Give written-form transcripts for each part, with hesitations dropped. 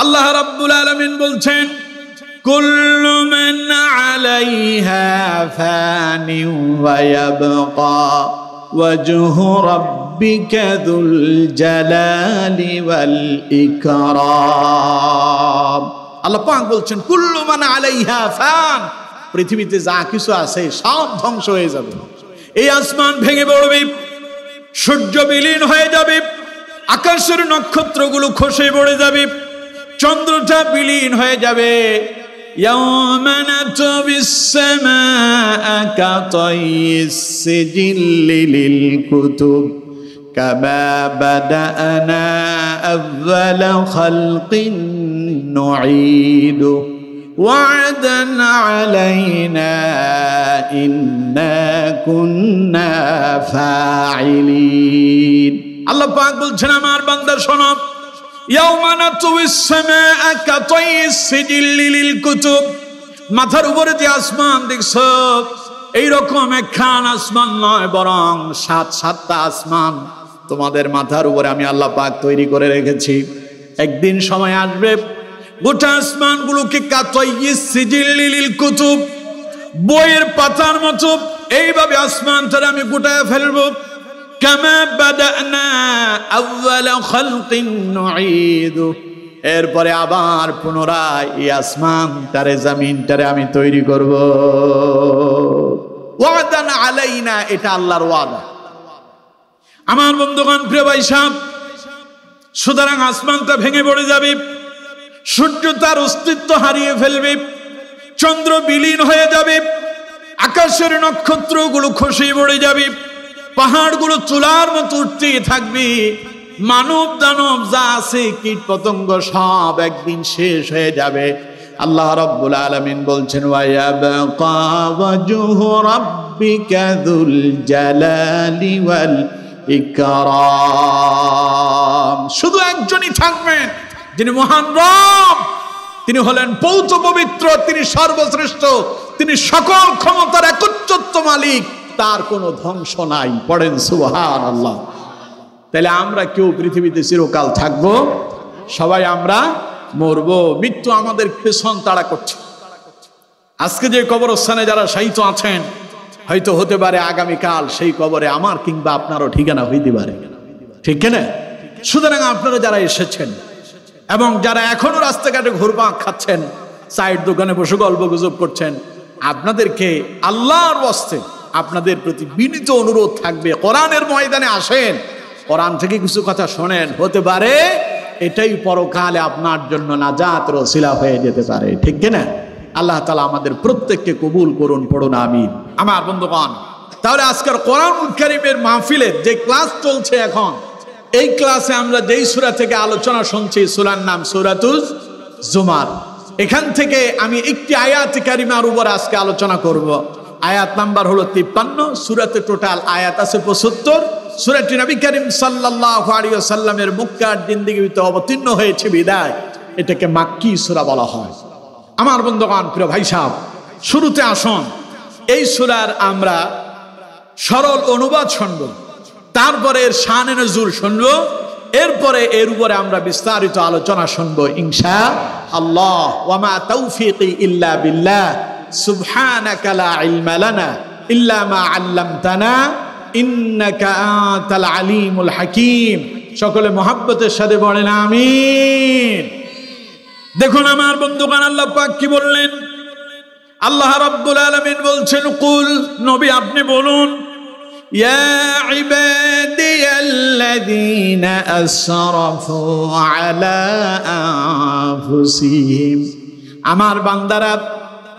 আল্লাহ রাব্বুল আলামিন বলছেন কুল্লু মান আলাইহা ফানি ওয়া ইয়াবকা ওয়াজহু রাব্বিকা যুল জালালি ওয়াল ইকরাম। আল্লাহ পাক বলছেন কুল্লু মান আলাইহা ফান, পৃথিবীতে যা কিছু আছে সব ধ্বংস হয়ে যাবে। এই আসমান ভেঙে পড়বে, সূর্য বিলীন হয়ে যাবে, আকাশের নক্ষত্রগুলো খসে পড়ে যাবে, চন্দ্রটা বিলীন হয়ে যাবে। ইয়াওমা নাতবিস সামাআ কাতাইস সিজিল্লি লিল কুতুব কামা বাদানা আউয়ালা খালকিন নুঈদু ওয়া'দান আলাইনা ইন্না কুন্না ফাইলিন। আল্লাহ পাক বলছেন আমার বান্দা শোনো, ইয়াওমা নাতউইস সামাআ কাতাইস সিজিল্লি লিল কুতুব, মাথার উপরে যে আসমান দেখছো এইরকম একখান আসমান নয়, বরং সাতটা আসমান তোমাদের মাথার উপরে আমি আল্লাহ পাক তৈরি করে রেখেছি। একদিন সময় আসবে গোটা আসমানগুলোকে কাতাইস সিজিল্লি লিল কুতুব, বইয়ের পাতার মতো এইভাবে আসমানটারে আমি গোটায় ফেলবো। কামা বাদানা আউয়ালা খালকিন নুঈদু, এরপরে আবার পুনরায় এই আসমানটারে জমিনটারে আমি তৈরি করব। ওয়াদান আলাইনা, এটা আল্লাহর ওয়াদা। আমার বন্ধুগণ, প্রিয় ভাই সাহেব, সুতরাং আসমানটা ভেঙে পড়ে যাবে, সূর্য তার অস্তিত্ব হারিয়ে ফেলবে, চন্দ্র বিলীন হয়ে যাবে, আকাশের নক্ষত্রগুলো খসে পড়ে যাবে, পাহাড়গুলো চুলার মতো উঠতে থাকবে, মানব দানব যা আছে কীট পতঙ্গ সব একদিন শেষ হয়ে যাবে। আল্লাহ রাব্বুল আলামিন বলছেন ওয়া ইয়াবকা ওয়াজহু রাব্বিকা যুল জালালি ওয়াল ইকরাম, শুধু একজনই থাকবেন যিনি মহান রব, তিনি হলেন পৌত্র পবিত্র, তিনি সর্বশ্রেষ্ঠ, তিনি সকল ক্ষমতার একচ্ছত্র মালিক, তার কোনো ধ্বংস নাই। পড়েন সুবহানাল্লাহ। তাহলে আমরা কেউ পৃথিবীতে চিরকাল থাকবো? সবাই আমরা মরবো। মৃত্যু আমাদের পেছন তাড়া করছে। আজকে যে কবরস্থানে যারা শায়িত আছেন, হয়তো হতে পারে আগামীকাল সেই কবরে আমার কিংবা আপনারও ঠিকানা হইতে পারে, ঠিক কিনা? সুতরাং আপনারা যারা এসেছেন এবং যারা এখনো রাস্তাঘাটে ঘুরপাক খাচ্ছেন, চায়ের দোকানে বসে গল্প গুজব করছেন, আপনাদেরকে আল্লাহর ওয়াস্তে আপনাদের প্রতি বিনীত অনুরোধ থাকবে, কোরআনের ময়দানে আসেন, কোরআন থেকে কিছু কথা শোনেন, হতে পারে এটাই পরকালে আপনার জন্য নাজাতের ওসিলা হয়ে যেতে পারে, ঠিক কিনা? আল্লাহ তাআলা আমাদের প্রত্যেককে কবুল করুন, পড়ুন আমিন। আমার বন্ধুগণ, তাহলে আজকের কোরআনুল কারীমের মাহফিলের যে ক্লাস চলছে এখন, এই ক্লাসে আমরা যেই সূরা থেকে আলোচনা শুনছি, সূরার নাম সূরাতুজ জুমার। এখান থেকে আমি একটি আয়াত কারিমার উপর আজকে আলোচনা করব। আয়াত নাম্বার হলো 53, সূরাতে টোটাল আয়াত আছে 75। সূরাটি নবী করিম সাল্লাল্লাহু আলাইহি ওয়াসাল্লামের মক্কার জিন্দেগিতে অবতীর্ণ হয়েছে বিদায় এটাকে মাক্কি সূরা বলা হয়। আমার বন্ধুগণ, প্রিয় ভাই সাহেব, শুরুতে আসুন এই সূরার আমরা সরল অনুবাদ শুনব, তারপরে এর শানে নজুল শুনব, এরপরে এর উপরে আমরা বিস্তারিত আলোচনা শুনব ইনশাআল্লাহ। ওয়া মা তাওফীকি ইল্লা বিল্লাহ সুবহানাকা লা ইলমা লানা ইল্লা মা আল্লামতানা ইন্নাকা আনতাল আলিমুল হাকীম। সকলে মুহাব্বতের সাথে বলেন আমিন। দেখুন আমার বন্ধুগণ, আল্লাহ পাক কি বললেন? আল্লাহ রাব্বুল আলামিন বলছেন, কুল, নবী আপনি বলুন, ইয়া ইবাদিয়াল্লাযীনা আসরাফু আলা আনফুসিহিম, আমার বান্দারা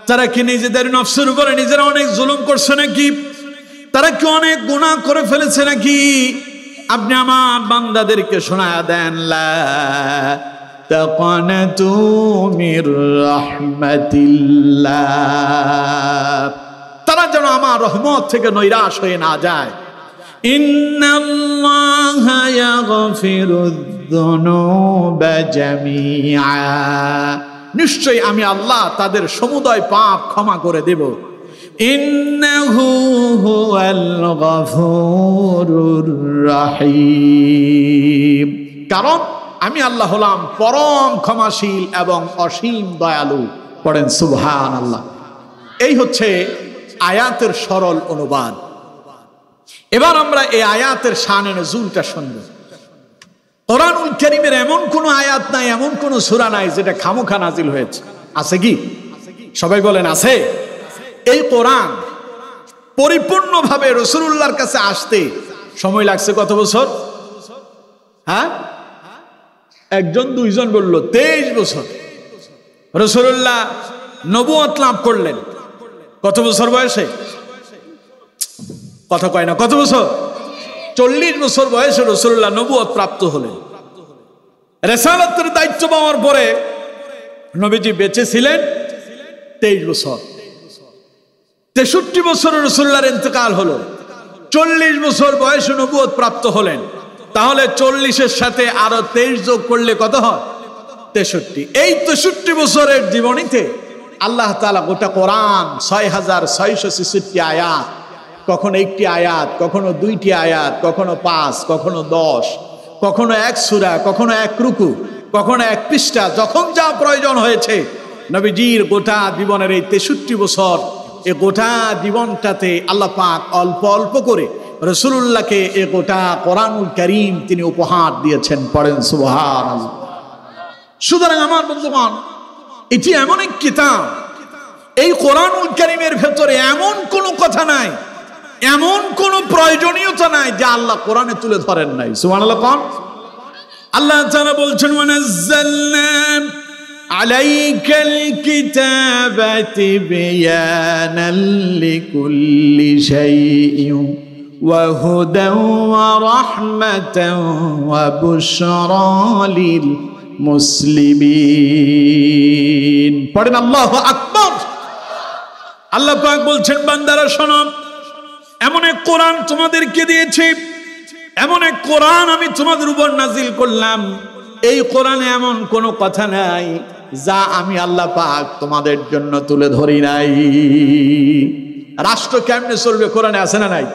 তারা কি নিজেদের নফসের উপরে নিজেরা অনেক জুলুম করছে নাকি? তারা কি অনেক গুনাহ করে ফেলেছে নাকি? আপনি আমার বান্দাদেরকে শোনায়া দেন, লা তাকানাতু মির রাহমাতিল্লাহ, তারা যেন আমার রহমত থেকে নৈরাশ হয়ে না যায়। ইন্নাল্লাহা ইয়াগফিরুয যুনুবা জামিআ, নিশ্চয়ই আমি আল্লাহ তাদের সমুদয় পাপ ক্ষমা করে দেব। ইন্নাহু হুয়াল গফুরুর রহিম, কারণ আমি আল্লাহ হলাম পরম ক্ষমাশীল এবং অসীম দয়ালু। পড়েন সুবহানাল্লাহ। এই হচ্ছে আয়াতের সরল অনুবাদ। এবার আমরা এই আয়াতের শানে নজুলটা শুনব। কোরআনুল কারীমের এমন কোন আয়াত নাই, এমন কোন সূরা নাই যেটা খামোখা নাজিল হয়েছে। আছে কি? সবাই বলেন আছে। এই কোরআন পরিপূর্ণভাবে রাসূলুল্লাহর কাছে আসতে সময় লাগছে কত বছর? হ্যাঁ, একজন দুইজন বলল 23 বছর। রাসূলুল্লাহ নবুয়ত লাভ করলেন কত বছর বয়সে? কথা কয় না, কত বছর? 40 বছর বয়সে রাসূলুল্লাহ নবুয়ত প্রাপ্ত হলেন। রিসালাতের দায়িত্ব পাওয়ার পরে নবীজি বেঁচে ছিলেন 23 বছর। 63 বছরে রাসূলুল্লাহর ইন্তেকাল হলো। 40 বছর বয়সে নবুয়ত প্রাপ্ত হলেন। তাহলে 40-এর সাথে আরো 23 যোগ করলে কত হয়? 63। এই 63 বছরের জীবনীতে আল্লাহ তাআলা গোটা কোরআন 6666 আয়াত, কখনো একটি আয়াত, কখনো 2টি আয়াত, কখনো 5, কখনো 10, কখনো 1 সূরা, কখনো 1 রুকু, কখনো 1 পৃষ্ঠা, যখন যা প্রয়োজন হয়েছে নবীজির গোটা জীবনের এই 63 বছর, এই গোটা জীবনটাতে আল্লাহ পাক অল্প অল্প করে রাসূলুল্লাহকে এই গোটা কোরআনুল কারীম তিনি উপহার দিয়েছেন। পড়েন সুবহানাল্লাহ। সুতরাং আমার বন্ধুগণ, এটি এমন এক কিতাব, এই কোরআনুল কারীমের ভেতরে এমন কোনো কথা নাই, এমন কোনো প্রয়োজনীয়তা নাই যা আল্লাহ কোরআনে তুলে ধরেন নাই। সুবহানাল্লাহ। কোন আল্লাহ তাআলা বলছেন ওয়ানাজ্জালনা আলাইকাল কিতাবা তিবয়ানাল লিকুল্লি শাইইন ওয়া হুদান ওয়া রাহমাতান ওয়া বুশরা লিল মুসলিমিন। পড়েন আল্লাহু আকবার। আল্লাহ পাক বলছেন বান্দারা শোনো, এমন এক কোরআন তোমাদেরকে দিয়েছি, এমন এক কোরআন আমি তোমাদের উপর নাজিল করলাম। এই কোরআনে এমন কোনো কথা নাই যা আমি আল্লাহ পাক তোমাদের জন্য তুলে ধরি নাই। রাষ্ট্র কেমনে চলবে কোরআনে আছে না নাই?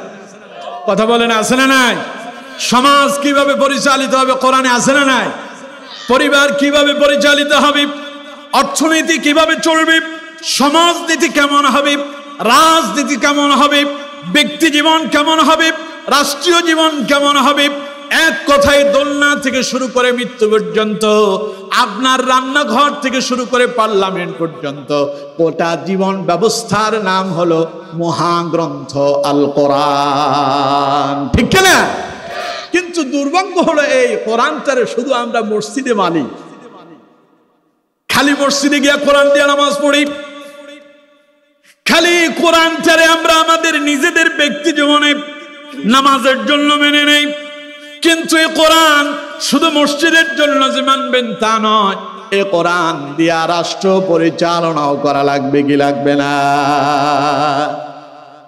কথা বলেন আছে না নাই? সমাজ কিভাবে পরিচালিত হবে কোরআনে আছে না নাই? পরিবার কিভাবে পরিচালিত হবে, অর্থনীতি কিভাবে চলবে, সমাজনীতি কেমন হবে, রাজনীতি কেমন হবে, ব্যক্তি জীবন কেমন হবে, রাষ্ট্রীয় জীবন কেমন হবে, এক কথায় দোলনা থেকে শুরু করে মৃত্যু পর্যন্ত, আপনার রান্নাঘর থেকে শুরু করে পার্লামেন্ট পর্যন্ত গোটা জীবন ব্যবস্থার নাম হলো মহাগ্রন্থ আল কোরআন। ঠিক না? কিন্তু দুর্ভাগ্য হলো এই কোরআনটারে শুধু আমরা মসজিদে মানি, খালি মসজিদে গিয়ে কোরআন দিয়ে নামাজ পড়ি, খালি কোরআনটারে আমরা আমাদের নিজেদের ব্যক্তি জীবনে নামাজের জন্য মেনে নেই। কিন্তু এই কোরআন শুধু মসজিদের জন্য যে মানবেন তা নয়, এই কোরআন দিয়া রাষ্ট্র পরিচালনাও করা লাগবে কি লাগবে না?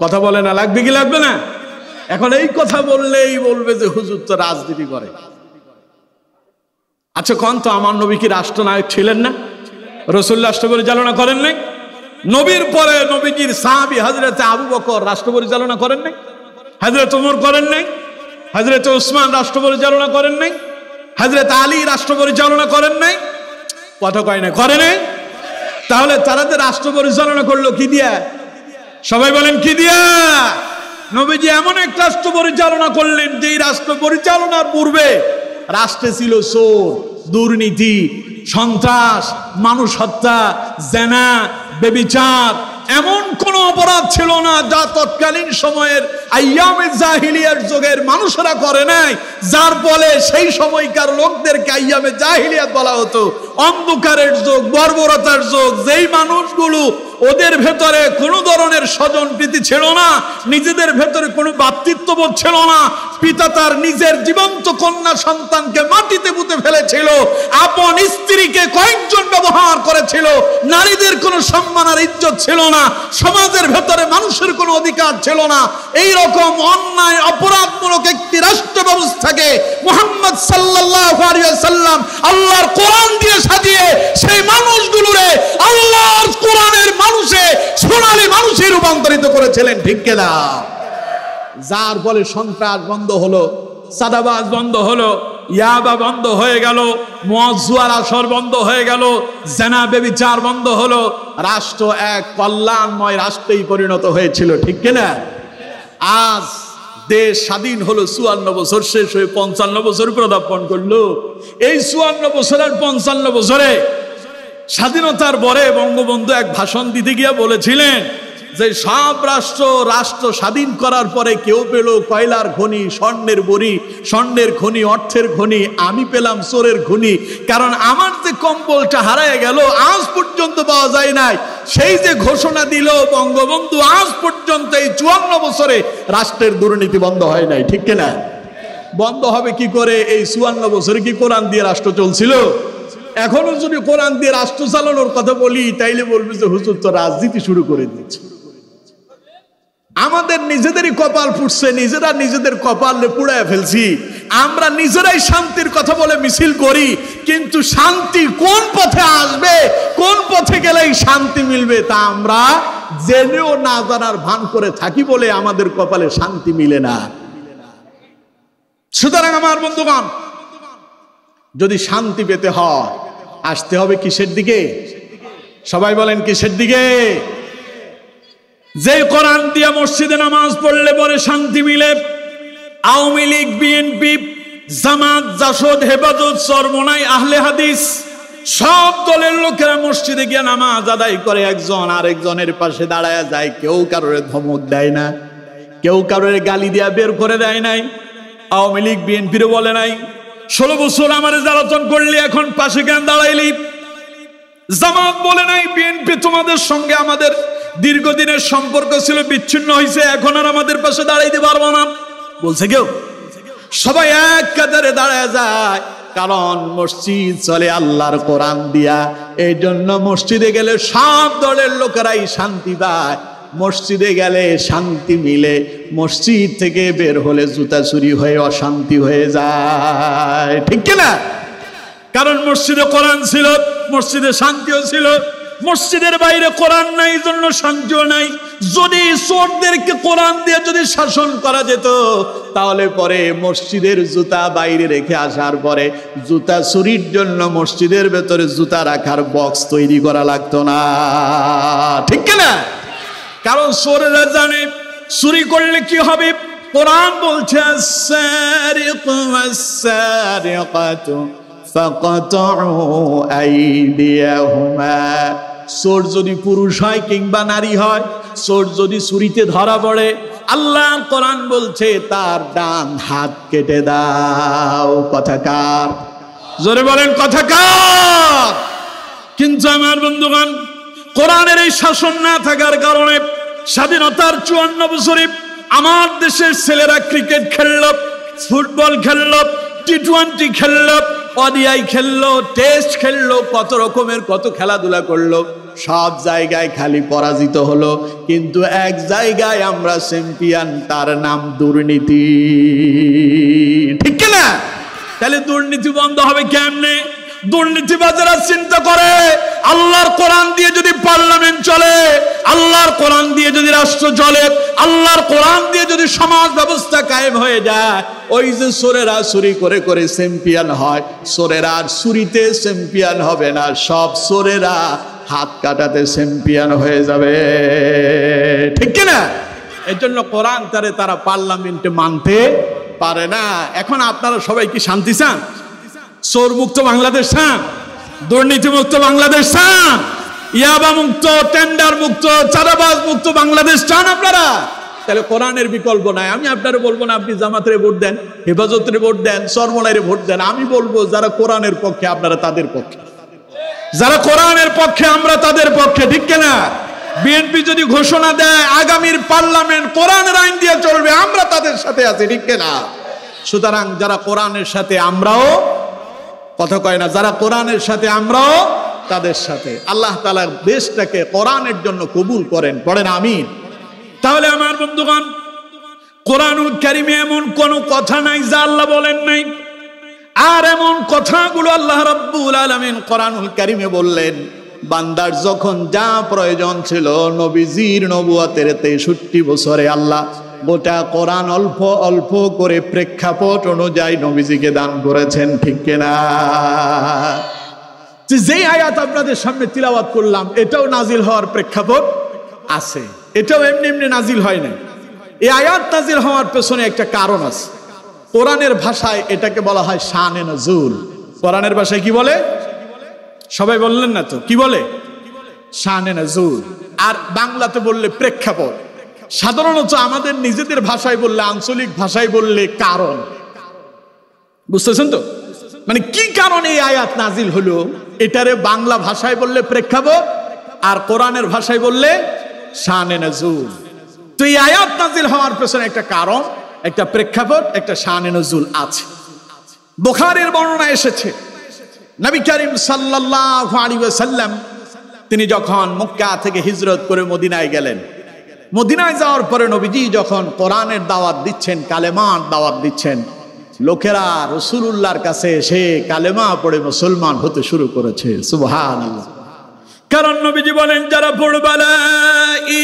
কথা বলে না, লাগবে কি লাগবে না? এখন এই কথা বললেই বলবে যে হুজুর তো রাজনীতি করে। আচ্ছা কোন তো আমার নবী কি রাষ্ট্রনায়ক ছিলেন না? রাসূল রাষ্ট্র পরিচালনা করেন নাই? নবীর পরে নবীজির সাহাবী হযরত আবু বকর রাষ্ট্র পরিচালনা করেন নাই? হযরত ওমর করেন নাই? হযরত ওসমান রাষ্ট্র পরিচালনা করেন নাই? হযরত আলী রাষ্ট্র পরিচালনা করেন নাই? কথা কয় না, করে নাই? তাহলে তারা যে রাষ্ট্র পরিচালনা করলো কি দিয়া? সবাই বলেন কি দিয়া? নবীজি এমন এক রাষ্ট্র পরিচালনা করলেন যেই রাষ্ট্র পরিচালনার পূর্বে রাষ্ট্রে ছিল চোর, দুর্নীতি, সন্ত্রাস, মানুষ হত্যা, জেনা, ব্যভিচার, এমন কোন অপরাধ ছিল না যা তৎকালীন সময়ের আইয়ামে জাহিলিয়ার যুগের মানুষরা করে নাই, যার ফলে সেই সময়কার লোকদেরকে আইয়ামে জাহিলিয়াত বলা হতো। অন্ধকারের যুগ, বর্বরতার যুগ, যেই মানুষগুলো ওদের ভেতরে কোনো ধরনের স্বজন প্রীতি ছিল না, নিজেদের ভেতরে কোনো ভ্রাতৃত্ববোধ ছিল না, পিতা তার নিজের জীবন্ত কন্যা সন্তানকে মাটিতে পুঁতে ফেলেছিল, আপন স্ত্রীকে কয়েকজন ব্যবহার করেছিল, নারীদের কোনো সম্মান আর ইজ্জত ছিল না, সমাজের ভেতরে মানুষের কোনো অধিকার ছিল না। এই রকম অন্যায় অপরাধমূলক একটি রাষ্ট্র ব্যবস্থাকে মুহাম্মদ সাল্লাল্লাহু আলাইহি ওয়াসাল্লাম আল্লাহর কোরআন দিয়ে সাজিয়ে সেই মানুষগুলোরে আল্লাহর কোরআনের মানুষে সোনালী মানুষে রূপান্তরিত করেছিলেন। ঠিক কিনা? যার ফলে সন্ত্রাস বন্ধ হলো, সাদাবাজ বন্ধ হলো, ইয়াবা বন্ধ হয়ে গেল, মদ জুয়ার আসর বন্ধ হয়ে গেল, জেনা ব্যভিচার বন্ধ হলো, রাষ্ট্র এক কল্যাণময় রাষ্ট্রেই পরিণত হয়েছিল, ঠিক কিনা? আজ দেশ স্বাধীন হলো 54 বছর শেষ হয়ে 55 বছর পদার্পণ করলো। এই 54 বছর আর 55 বছরে স্বাধীনতার পরে বঙ্গবন্ধু এক ভাষণ দিতে গিয়ে বলেছিলেন যে সব রাষ্ট্র স্বাধীন করার পরে কেউ পেল কয়লার খনি, স্বর্ণের খনি, অর্থের খনি, আমি পেলাম চোরের খনি। কারণ আমার যে কম্বলটা হারায় গেল আজ পর্যন্ত পাওয়া যায় নাই। সেই যে ঘোষণা দিল বঙ্গবন্ধু, আজ পর্যন্ত এই 54 বছরে রাষ্ট্রের দুর্নীতি বন্ধ হয় নাই, ঠিক কিনা? বন্ধ হবে কি করে? এই 54 বছরে কি কোরআন দিয়ে রাষ্ট্র চলছিল? এখনো যদি কোরআন দিয়ে রাষ্ট্র চালানোর কথা বলি তাইলে বলবে যে হুজুর তো রাজনীতি শুরু করে দিচ্ছে। আমাদের নিজেদেরই কপাল ফুটছে, নিজেরা নিজেদের কপাল পুড়ায় ফেলছি। আমরা নিজেরাই শান্তির কথা বলে মিছিল করি, কিন্তু শান্তি কোন পথে আসবে, কোন পথে গেলেই শান্তি মিলবে তা আমরা জেনেও না জানার ভান করে থাকি বলে আমাদের কপালে শান্তি মিলে না। সুতরাং আমার বন্ধুগণ, যদি শান্তি পেতে হয় আসতে হবে কিসের দিকে? সবাই বলেন কিসের দিকে? যে কোরআন দিয়ে মসজিদে নামাজ পড়লে পরে শান্তি মিলে। আওয়ামী লীগ, বিএনপি, জামাত, জাসদ, হেফাজত, চরমোনাই, আহলে হাদিস সব দলের লোকেরা মসজিদে গিয়ে নামাজ আদায় করে, একজন আরেকজনের পাশে দাঁড়ায় যায়। কেউ কারোর ধমক দেয় না, কেউ কারোর গালি দিয়া বের করে দেয় নাই। আওয়ামী লীগ বিএনপির বলে নাই 16 বছর আমার জ্বালাতন করলি, এখন পাশে কেন দাঁড়াইলি? জামাত বলে নাই বিএনপি তোমাদের সঙ্গে আমাদের দীর্ঘদিনের সম্পর্ক ছিল, বিচ্ছিন্ন হয়েছে, এখন আর আমাদের পাশে দাঁড়াইতে পারবো না। বলছে কেউ? সবাই এক কাতারে দাঁড়ায় যায়, কারণ মসজিদ চলে আল্লাহর কোরআন দিয়া। এই জন্য মসজিদে গেলে সব দলের লোকেরাই শান্তি পায়, মসজিদে গেলে শান্তি মিলে। মসজিদ থেকে বের হলে জুতা চুরি হয়ে অশান্তি হয়ে যায়, ঠিক কিনা? কারণ মসজিদে কোরআন ছিল, মসজিদে শান্তিও ছিল। মসজিদের বাইরে কোরআন নাই, জন্য শান্তিও নাই। যদি চোরদেরকে কোরআন দিয়ে যদি শাসন করা যেত তাহলে পরে মসজিদের জুতা বাইরে রেখে আসার পরে জুতা চুরির জন্য মসজিদের ভেতরে জুতা রাখার বক্স তৈরি করা লাগতো না, ঠিক কিনা? কারণ চোরেরা জানে চুরি করলে কি হবে। কোরআন বলছে আস-সারিকু ওয়াস-সারিকাতু ফাকাতউ আইদিয়াহুমা। চোর যদি পুরুষ হয় কিংবা নারী হয়, চোর যদি চুরিতে ধরা পড়ে, আল্লাহর কোরআন বলছে তার ডান হাত কেটে দাও। কথা কার? জোরে বলেন কথা কার? কিন্তু আমার বন্ধুগণ, কোরআনের এই শাসন না থাকার কারণে স্বাধীনতার 54 বছরে আমার দেশের ছেলেরা ক্রিকেট খেললো, ফুটবল খেললো, টি-20 খেললো, ওডিআই খেললো, টেস্ট খেললো, কত রকমের কত খেলাধুলা করলো। সব জায়গায় খালি পরাজিত হলো, কিন্তু এক জায়গায় আমরা চ্যাম্পিয়ন, তার নাম দুর্নীতি, ঠিক কিনা? তাহলে দুর্নীতি বন্ধ হবে কেমনে? দুর্নীতিবাজেরা চিন্তা করে আল্লাহর কোরআন দিয়ে যদি পার্লামেন্ট চলে, আল্লাহর কোরআন দিয়ে যদি রাষ্ট্র চলে, আল্লাহর কোরআন দিয়ে যদি সমাজ ব্যবস্থা কায়েম হয়ে যায়, ওই যে চোরেরা চুরি করে করে চ্যাম্পিয়ন হয়, চোরেরা আর চুরিতে চ্যাম্পিয়ন হবে না, সব চোরেরা হাত কাটাতে চ্যাম্পিয়ন হয়ে যাবে, ঠিক কিনা? এর জন্য কোরআন তারা পার্লামেন্টে মানতে পারে না। এখন আপনারা সবাই কি শান্তি চান? চোর মুক্ত বাংলাদেশ চান? দুর্নীতি মুক্ত বাংলাদেশ চান? ইয়াবা মুক্ত, টেন্ডার মুক্ত, চাঁদাবাজ মুক্ত বাংলাদেশ চান আপনারা? তাহলে কোরআনের বিকল্প নাই। আমি আপনারা বলবো না আপনি জামাতের ভোট দেন, হেফাজতের ভোট দেন, চরমোনাইয়ের ভোট দেন। আমি বলবো যারা কোরআনের পক্ষে আপনারা তাদের পক্ষে, যারা কোরআনের পক্ষে আমরা তাদের পক্ষে, ঠিক কিনা? বিএনপি যদি ঘোষণা দেয় আগামীর পার্লামেন্ট কোরআনের আইন দিয়ে চলবে, আমরা তাদের সাথে আছি, ঠিক কিনা? সুতরাং যারা কোরআনের সাথে আমরাও, কথা কয় না, যারা কোরআনের সাথে আমরাও তাদের সাথে। আল্লাহ তাআলা দেশটাকে কোরআনের জন্য কবুল করেন, পড়েন আমিন। তাহলে আমার বন্ধুগণ, কোরআনুল কারীমে এমন কোন কথা নাই যা আল্লাহ বলেন নাই, আর এমন কথাগুলো আল্লাহ রাব্বুল আলামিন কোরআনুল কারীমে বললেন। বান্দার যখন যা প্রয়োজন ছিল, নবীজির নবুয়তের 63 বছরে আল্লাহ গোটা কোরআন অল্প অল্প করে প্রেক্ষাপট অনুযায়ী নবীজিকে দান করেছেন, ঠিক কিনা? যেই আয়াত আপনাদের সামনে তিলাওয়াত করলাম এটাও নাজিল হওয়ার প্রেক্ষাপট আছে, এটাও এমনি এমনি নাজিল হয় না। এই আয়াত নাজিল হওয়ার পেছনে একটা কারণ আছে। কোরআনের ভাষায় এটাকে বলা হয় শানে নজুল। কোরআনের ভাষায় কি বলে? সবাই বললেন না তো, কি বলে? শানে নজুল। আর বাংলাতে বললে প্রেক্ষাপট। সাধারণত আমাদের নিজেদের ভাষায় বললে, আঞ্চলিক ভাষায় বললে কারণ। বুঝতেছেন তো? মানে কি কারণে এই আয়াত নাজিল হলো, এটারে বাংলা ভাষায় বললে প্রেক্ষাপট, আর কোরআনের ভাষায় বললে শানে নজুল। তো এই আয়াত নাজিল হওয়ার পেছনে একটা কারণ, একটা প্রেক্ষাপট, একটা শানে নজুল আছে। বুখারীর বর্ণনা এসেছে, নবী করিম সাল্লাল্লাহু আলাইহি ওয়াসাল্লাম তিনি যখন মক্কা থেকে হিজরত করে মদিনায় গেলেন, মদিনায় যাওয়ার পরে নবীজি যখন কোরআনের দাওয়াত দিচ্ছেন, কালেমার দাওয়াত দিচ্ছেন, লোকেরা রাসূলুল্লাহর কাছে এসে কালেমা পড়ে মুসলমান হতে শুরু করেছে। সুবহানাল্লাহ। কারণ নবীজি বলেন, যারা পড়বে লা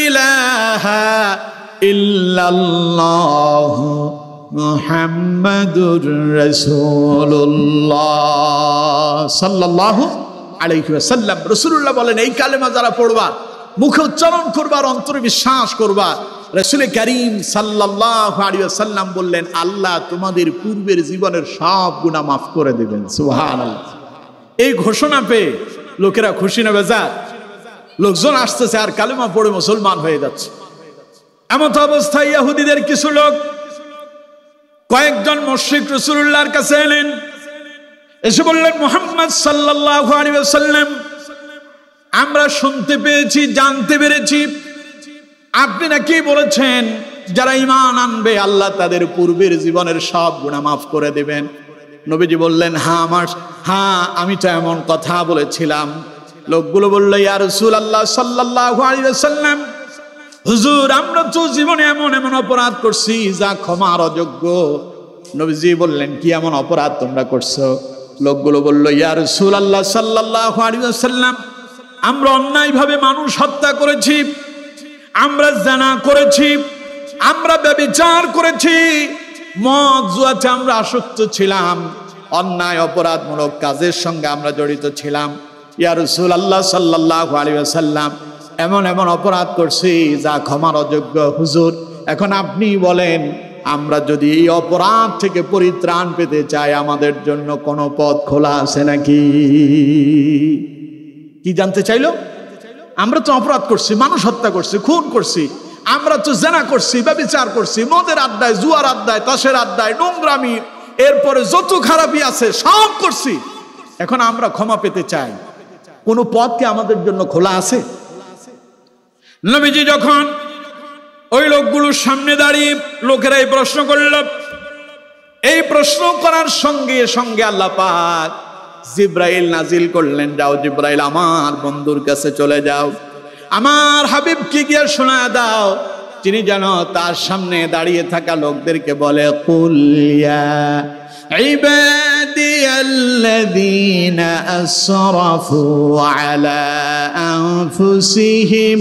ইলাহা ইল্লাল্লাহু মুহাম্মাদুর রাসূলুল্লাহ সাল্লাল্লাহু আলাইহি ওয়াসাল্লাম, রাসূলুল্লাহ বলেন এই কালেমা যারা পড়বা, মুখে উচ্চারণ করবা, অন্তরে বিশ্বাস করবা, রাসূল করিম সাল্লাল্লাহু আলাইহি ওয়াসাল্লাম বললেন আল্লাহ তোমাদের পূর্বের জীবনের সব গুনাহ মাফ করে দিবেন। সুবহানাল্লাহ। এই ঘোষণা পেয়ে লোকেরা খুশি না বেজার? লোকজন আসতেছে আর কালেমা পড়ে মুসলমান হয়ে যাচ্ছে। এমন অবস্থায় ইহুদিদের কিছু লোক কয়েকজন মুশরিক রাসূলুল্লাহর কাছে এলেন, এসে বললেন মুহাম্মদ সাল্লাল্লাহু আলাইহি ওয়াসাল্লাম, আমরা শুনতে পেয়েছি, জানতে পেরেছি আপনি নাকি বলেছেন যারা ঈমান আনবে আল্লাহ তাদের পূর্বের জীবনের সব গুনাহ মাফ করে দেবেন। নবীজি বললেন হ্যাঁ আমি তো এমন কথা বলেছিলাম। লোকগুলো বলল, ইয়া রাসূলুল্লাহ সাল্লাল্লাহু আলাইহি ওয়াসাল্লাম, হুজুর আমরা তো জীবনে এমন এমন অপরাধ করছি যা ক্ষমার অযোগ্য। নবীজি বললেন, কি এমন অপরাধ তোমরা করছো? লোকগুলো বলল, ইয়া রাসূলুল্লাহ সাল্লাল্লাহু আলাইহি ওয়াসাল্লাম, আমরা অন্যায়ভাবে মানুষ হত্যা করেছি, আমরা জিনা করেছি, আমরা ব্যভিচার করেছি, মদ জুয়াতে আমরা আসক্ত ছিলাম, অন্যায় অপরাধমূলক কাজের সঙ্গে আমরা জড়িত ছিলাম। ইয়া রাসূলুল্লাহ সাল্লাল্লাহু আলাইহি ওয়াসাল্লাম, এমন এমন অপরাধ করছি যা ক্ষমার অযোগ্য। হুজুর এখন আপনি বলেন, আমরা যদি এই অপরাধ থেকে পরিত্রাণ পেতে চাই আমাদের জন্য কোনো পথ খোলা আছে নাকি? কি জানতে চাইলো? আমরা তো অপরাধ করছি, মানুষ হত্যা করছি, খুন করছি, আমরা তো জিনা করছি, ব্যভিচার করছি, মদের আড্ডায়, জুয়ার আড্ডায়, তাসের আড্ডায়, নোংরামি, এরপরে যত খারাপই আছে সব করছি। এখন আমরা ক্ষমা পেতে চাই, কোন পথ কি আমাদের জন্য খোলা আছে? নবীজি যখন ওই লোকগুলোর সামনে দাঁড়িয়ে লোকেরা এই প্রশ্ন করল, এই প্রশ্ন করার সঙ্গে সঙ্গে আল্লাহ পাক জিব্রাইল নাজিল করলেন, যাও জিব্রাইল আমার বন্ধুর কাছে চলে যাও, আমার হাবিবকে গিয়ে শোনায় দাও, তিনি যেন তার সামনে দাঁড়িয়ে থাকা লোকদেরকে বলে, কুল ইয়া ইবাদিয়াল্লাযীনা আসরাফু আলা আনফুসিহিম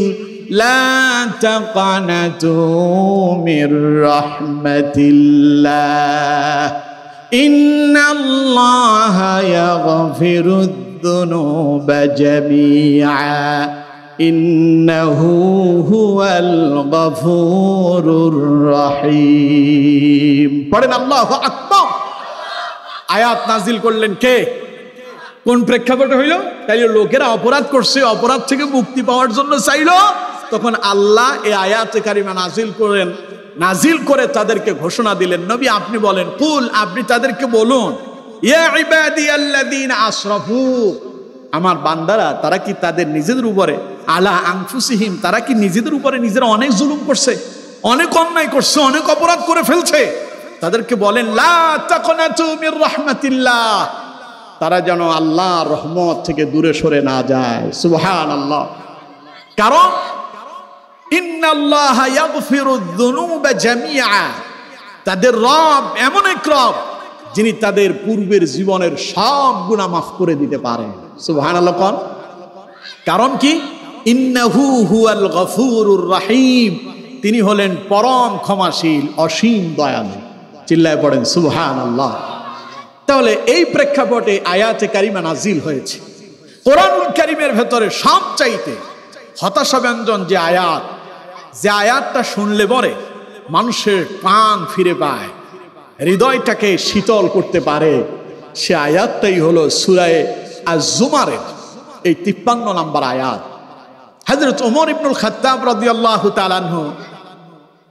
লা তাকনাতু মির রাহমাতিল্লাহ ইন্নাল্লাহা ইয়াগফিরুদ যুনুবা জামিআ ইন্নাহু হুয়াল গফুরুর রহিম। পড়েন আল্লাহু আকবার। আয়াত নাজিল করলেন কে? কোন প্রেক্ষাপটে হইল? তাইলে লোকেরা অপরাধ করছে, অপরাধ থেকে মুক্তি পাওয়ার জন্য চাইলো, তখন আল্লাহ এই আয়াতে কারিমা নাজিল করেন, নাজিল করে তাদেরকে ঘোষণা দিলেন, নবী আপনি বলেন, কুল আপনি তাদেরকে বলুন, ইয়া ইবাদিয়াল্লাযীনা আসরাফু, আমার বান্দারা তারা কি তাদের নিজেদের উপরে, আলা আনফুসিহিম তারা কি নিজেদের উপরে নিজেরা অনেক জুলুম করছে, অনেক অন্যায় করছে, অনেক অপরাধ করে ফেলছে, তাদেরকে বলেন লা তাকনাতু মির রাহমাতিল্লাহ, তারা যেন আল্লাহর রহমত থেকে দূরে সরে না যায়। সুবহানাল্লাহ। কারণ ইন্নাল্লাহা ইয়াগফিরুদ যুনুবা জামিআ, তাদের রব এমন এক রব যিনি তাদের পূর্বের জীবনের সব গুনাহ মাফ করে দিতে পারেন। সুবহানাল্লাহ। কোন কারণ কি? ইন্নাহু হুয়াল গফুরুর রহিম, তিনি হলেন পরম ক্ষমাশীল, অসীম দয়ালু। চিল্লায় পড়েন সুবহানাল্লাহ। তাহলে এই প্রেক্ষাপটে আয়াতে কারিমা নাজিল হয়েছে। কোরআনুল কারীমের ভেতরে সবচাইতে হতাশাব্যঞ্জন যে আয়াত, যে আয়াতটা শুনলে পরে মানুষের প্রাণ ফিরে পায়, হৃদয়টাকে শীতল করতে পারে, সে আয়াতটাই হলো সূরা আজ-জুমারের এই 53 নম্বর আয়াত। হযরত ওমর ইবনুল খাত্তাব রাদিয়াল্লাহু তাআলা আনহু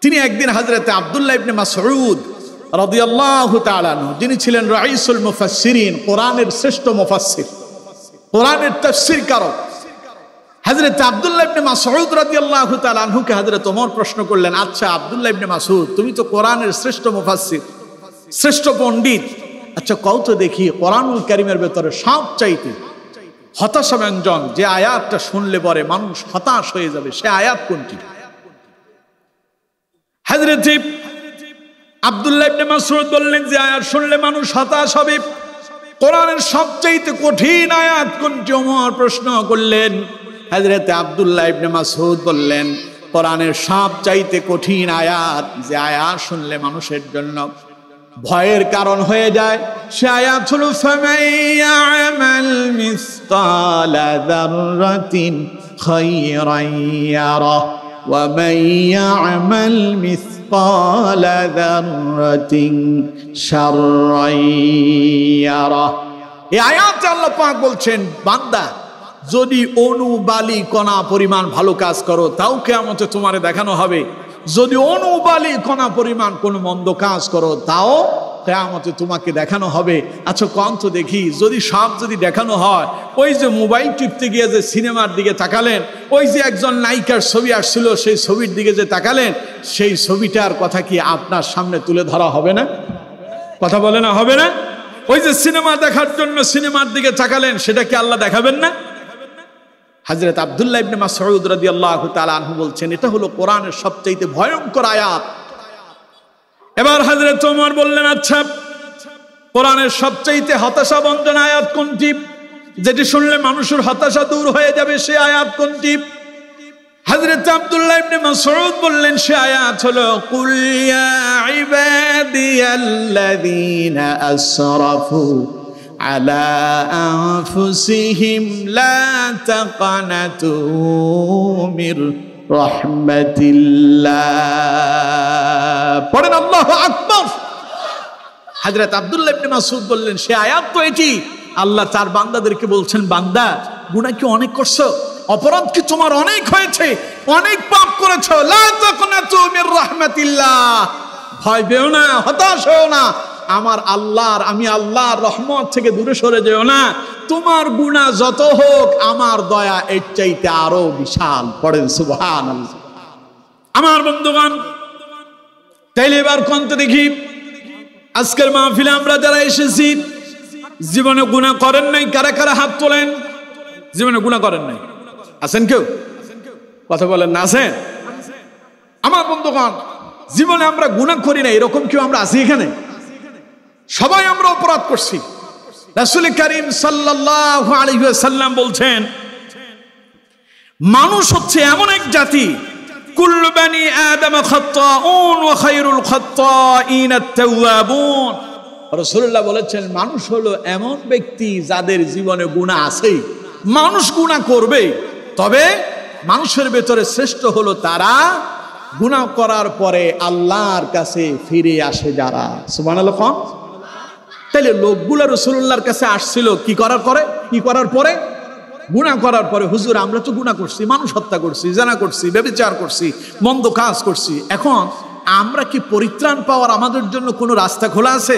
তিনি একদিন হযরত আব্দুল্লাহ ইবনে মাসউদ রাদিয়াল্লাহু তাআলা আনহু, যিনি ছিলেন রাইসুল মুফাসসিরিন, কোরআনের শ্রেষ্ঠ মুফাসসির, কোরআনের তাফসীরকারক, হযরত আব্দুল্লাহ ইবনে মাসউদ রাদিয়াল্লাহু তাআলা আনহুকে হযরত ওমর প্রশ্ন করলেন, আচ্ছা আব্দুল্লাহ ইবনে মাসউদ, তুমি তো কোরআনের শ্রেষ্ঠ মুফাসসির, শ্রেষ্ঠ পণ্ডিত, আচ্ছা কও তো দেখি কোরআনুল কারীমের ভেতরে সবচাইতে হতাশাব্যঞ্জন যে আয়াতটা শুনলে পরে মানুষ হতাশ হয়ে যাবে, সে আয়াত কোনটি? হযরত আব্দুল্লাহ ইবনে মাসউদ বললেন, যে আয়াত শুনলে মানুষ হতাশ হবে, কোরআনের সবচাইতে কঠিন আয়াত কোনটি? ওমর প্রশ্ন করলেন। হযরত আব্দুল্লাহ ইবনে মাসউদ বললেন, কোরআনের সবচাইতে কঠিন আয়াত, যে আয়াত শুনলে মানুষের জন্য ভয়ের কারণ হয়ে যায়, সে আয়াত হলো ফামান ইয়ামাল মিসকালা যাররাতিন খায়রান ইয়ারা ওয়া মান ইয়ামাল মিসকালা যাররাতিন শাররান ইয়ারা। এই আয়াতে আল্লাহ পাক বলছেন, বান্দা যদি অনুবালি কণা পরিমাণ ভালো কাজ করো তাও কিয়ামতে তোমারে দেখানো হবে, যদি অনুবালি কণা পরিমাণ কোনো মন্দ কাজ করো তাও কিয়ামতে তোমাকে দেখানো হবে। আচ্ছা কোন তো দেখি, যদি সব যদি দেখানো হয়, ওই যে মোবাইল টিপতে গিয়ে যে সিনেমার দিকে তাকালেন, ওই যে একজন নায়িকার ছবি আসছিল সেই ছবির দিকে যে তাকালেন, সেই ছবিটার কথা কি আপনার সামনে তুলে ধরা হবে না? কথা বলে না, হবে না? ওই যে সিনেমা দেখার জন্য সিনেমার দিকে তাকালেন, সেটা কি আল্লাহ দেখাবেন না? হযরত আব্দুল্লাহ ইবনে মাসউদ রাদিয়াল্লাহু তাআলা আনহু বলছেন, এটা হলো কোরআনের সবচেয়ে ভয়ঙ্কর আয়াত। এবার হযরত ওমর বললেন, আচ্ছা কোরআনের সবচেয়ে হতাশাব্যঞ্জন আয়াত কোনটি, যেটি শুনলে মানুষের হতাশা দূর হয়ে যাবে, সে আয়াত কোনটি? হযরত আব্দুল্লাহ ইবনে মাসউদ বললেন, সে আয়াত হলো কুল ইয়া ইবাদিয়াল্লাযীনা আসরাফু আলা আনফুসিহিম লা তাকানাতু মির রাহমাতিল্লাহ। পড়েন আল্লাহু আকবার। হযরত আব্দুল্লাহ ইবনে মাসউদ বললেন, সে আয়াত তো এটি, আল্লাহ তার বান্দাদেরকে বলছেন, বান্দা গুনাহ কি অনেক করছো, অপরাধ কি তোমার অনেক হয়েছে, অনেক পাপ করেছো, লা তাকানাতু মির রাহমাতিল্লাহ, ভয় পেও না, হতাশ হও না, আমার আল্লাহর, আমি আল্লাহর রহমত থেকে দূরে সরে যেও না, তোমার গুনাহ যত হোক আমার দয়া এর চাইতে আরো বিশাল। পড়েন সুবহানাল্লাহ। আমার বন্ধুগণ, তাইলে এবার কোন তো দেখি, আজকের মাহফিলে আমরা যারা এসেছি জীবনে গুনাহ করেন নাই, কারা কারা হাত তোলেন? জীবনে গুনাহ করেন নাই আছেন কেউ? কথা বলেন না, আছেন? আমার বন্ধুগণ, জীবনে আমরা গুনাহ করি না এরকম কেউ আমরা আছি এখানে? সবাই আমরা অপরাধ করছি। রাসূল করিম সাল্লাল্লাহু আলাইহি ওয়াসাল্লাম বলছেন, মানুষ হচ্ছে এমন এক জাতি, কুল্লু বানি আদম খাত্তাউন ওয়া খায়রুল খাত্তাইন আত-তাওয়াবুন। রাসূলুল্লাহ বলেছেন, মানুষ হলো এমন ব্যক্তি যাদের জীবনে গুনাহ আছে, মানুষ গুনাহ করবে, তবে মানুষের ভেতরে শ্রেষ্ঠ হলো তারা গুনাহ করার পরে আল্লাহর কাছে ফিরে আসে যারা। সুবহানাল্লাহ। তাইলে লোকগুলো রাসূলুল্লাহর কাছে আসছিল কি করার পরে? কি করার পরে? গুনাহ করার পরে। হুজুর আমরা তো গুনাহ করছি, মানুষ হত্যা করছি, জিনা করছি, ব্যভিচার করছি, মন্দ কাজ করছি, এখন আমরা কি পরিত্রাণ পাওয়ার আমাদের জন্য কোনো রাস্তা খোলা আছে?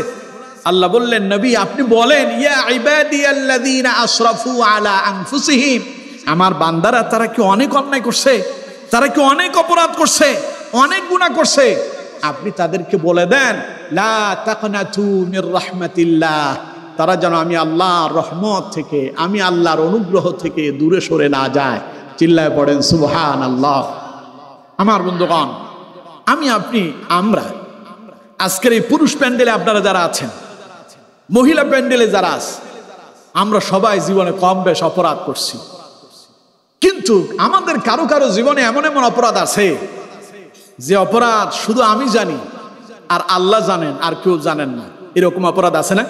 আল্লাহ বললেন, নবী আপনি বলেন, ইয়া ইবাদিয়াল্লাযীনা আসরাফু আলা আনফুসিহিম, আমার বান্দারা তারা কি অনেক অন্যায় করছে, তারা কি অনেক অপরাধ করছে, অনেক গুনাহ করছে, আপনি তাদেরকে বলে দেন লা তাকনাতু মির রাহমাতিল্লাহ, তারা যেন আমি আল্লাহর রহমত থেকে, আমি আল্লাহর অনুগ্রহ থেকে দূরে সরে না যায়। চিল্লায় পড়েন সুবহানাল্লাহ। আমার বন্ধুগণ, আমি আপনি আমরা আজকের এই পুরুষ প্যান্ডেলে আপনারা যারা আছেন, মহিলা প্যান্ডেলে যারা আছে, আমরা সবাই জীবনে কম বেশ অপরাধ করছি, কিন্তু আমাদের কারো কারো জীবনে এমন এমন অপরাধ আছে যে অপরাধ শুধু আমি জানি আর আল্লাহ জানেন, আর কেউ জানেন না, এরকম অপরাধ আছে না?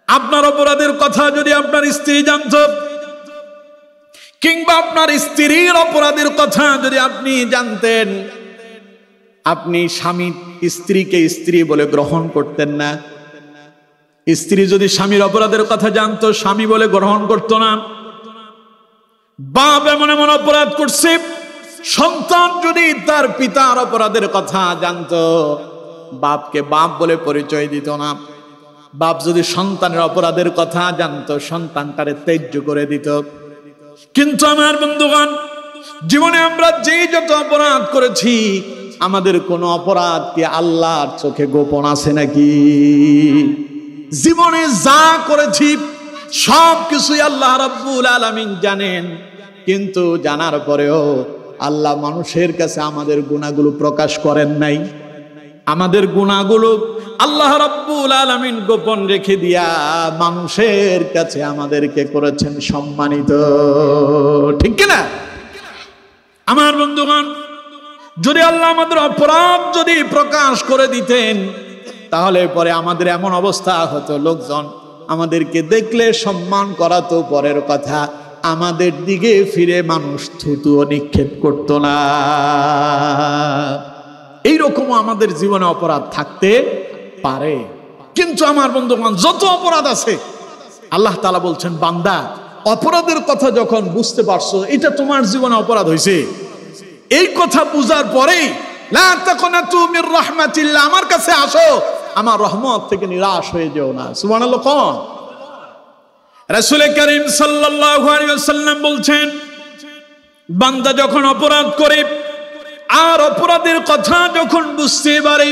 আপনার অপরাধের কথা যদি আপনার স্ত্রী জানত, কিংবা আপনার স্ত্রীর অপরাধের কথা যদি আপনি জানতেন, আপনি স্বামী স্ত্রীকে স্ত্রী বলে গ্রহণ করতেন না। স্ত্রী যদি স্বামীর অপরাধের কথা জানতো, স্বামী বলে গ্রহণ করত না। বাপ এমন এমন অপরাধ করছে, সন্তান যদি তার পিতার অপরাধের কথা জানতো, বাপকে বাপ বলে পরিচয় দিত না। বাপ যদি সন্তানের অপরাধের কথা জানতো, সন্তানটারে ত্যায্য করে দিত। কিন্তু আমার বন্ধুগণ, জীবনে আমরা যে যত অপরাধ করেছি, আমাদের কোন অপরাধ কি আল্লাহর চোখে গোপন আছে নাকি? জীবনে যা করেছি সব কিছুই আল্লাহ রাব্বুল আলামিন জানেন, কিন্তু জানার পরেও আল্লাহ মানুষের কাছে আমাদের গুনাহগুলো প্রকাশ করেন নাই। আমাদের গুনাহগুলো আল্লাহ রাব্বুল আলামিন গোপন রেখে দিয়া মানুষের কাছে আমাদেরকে করেছেন সম্মানিত, ঠিক কিনা? আমার বন্ধুগণ, যদি আল্লাহ আমাদের অপরাধ যদি প্রকাশ করে দিতেন, তাহলে পরে আমাদের এমন অবস্থা হতো, লোকজন আমাদেরকে দেখলে সম্মান করা তো পরের কথা, আমাদের দিকে ফিরে মানুষ থুতুও নিক্ষেপ করত না। এইরকম আমাদের জীবনে অপরাধ থাকতে পারে। কিন্তু আমার বন্ধুগণ, যত অপরাধ আছে, আল্লাহ তাআলা বলছেন, বান্দা অপরাধের কথা যখন বুঝতে পারছো এটা তোমার জীবনে অপরাধ হয়েছে, এই কথা বুঝার পরেই লা তাকুনাতু মির রাহমাতিল্লাহ, আমার কাছে আসো, আমার রহমত থেকে নিরাশ হয়ে যেও না। সুবহানাল্লাহ। কোন রাসূল করিম সাল্লাল্লাহু আলাইহি ওয়াসাল্লাম বলছেন, বান্দা যখন অপরাধ করে আর অপরাধের কথা যখন বুঝতে পারে,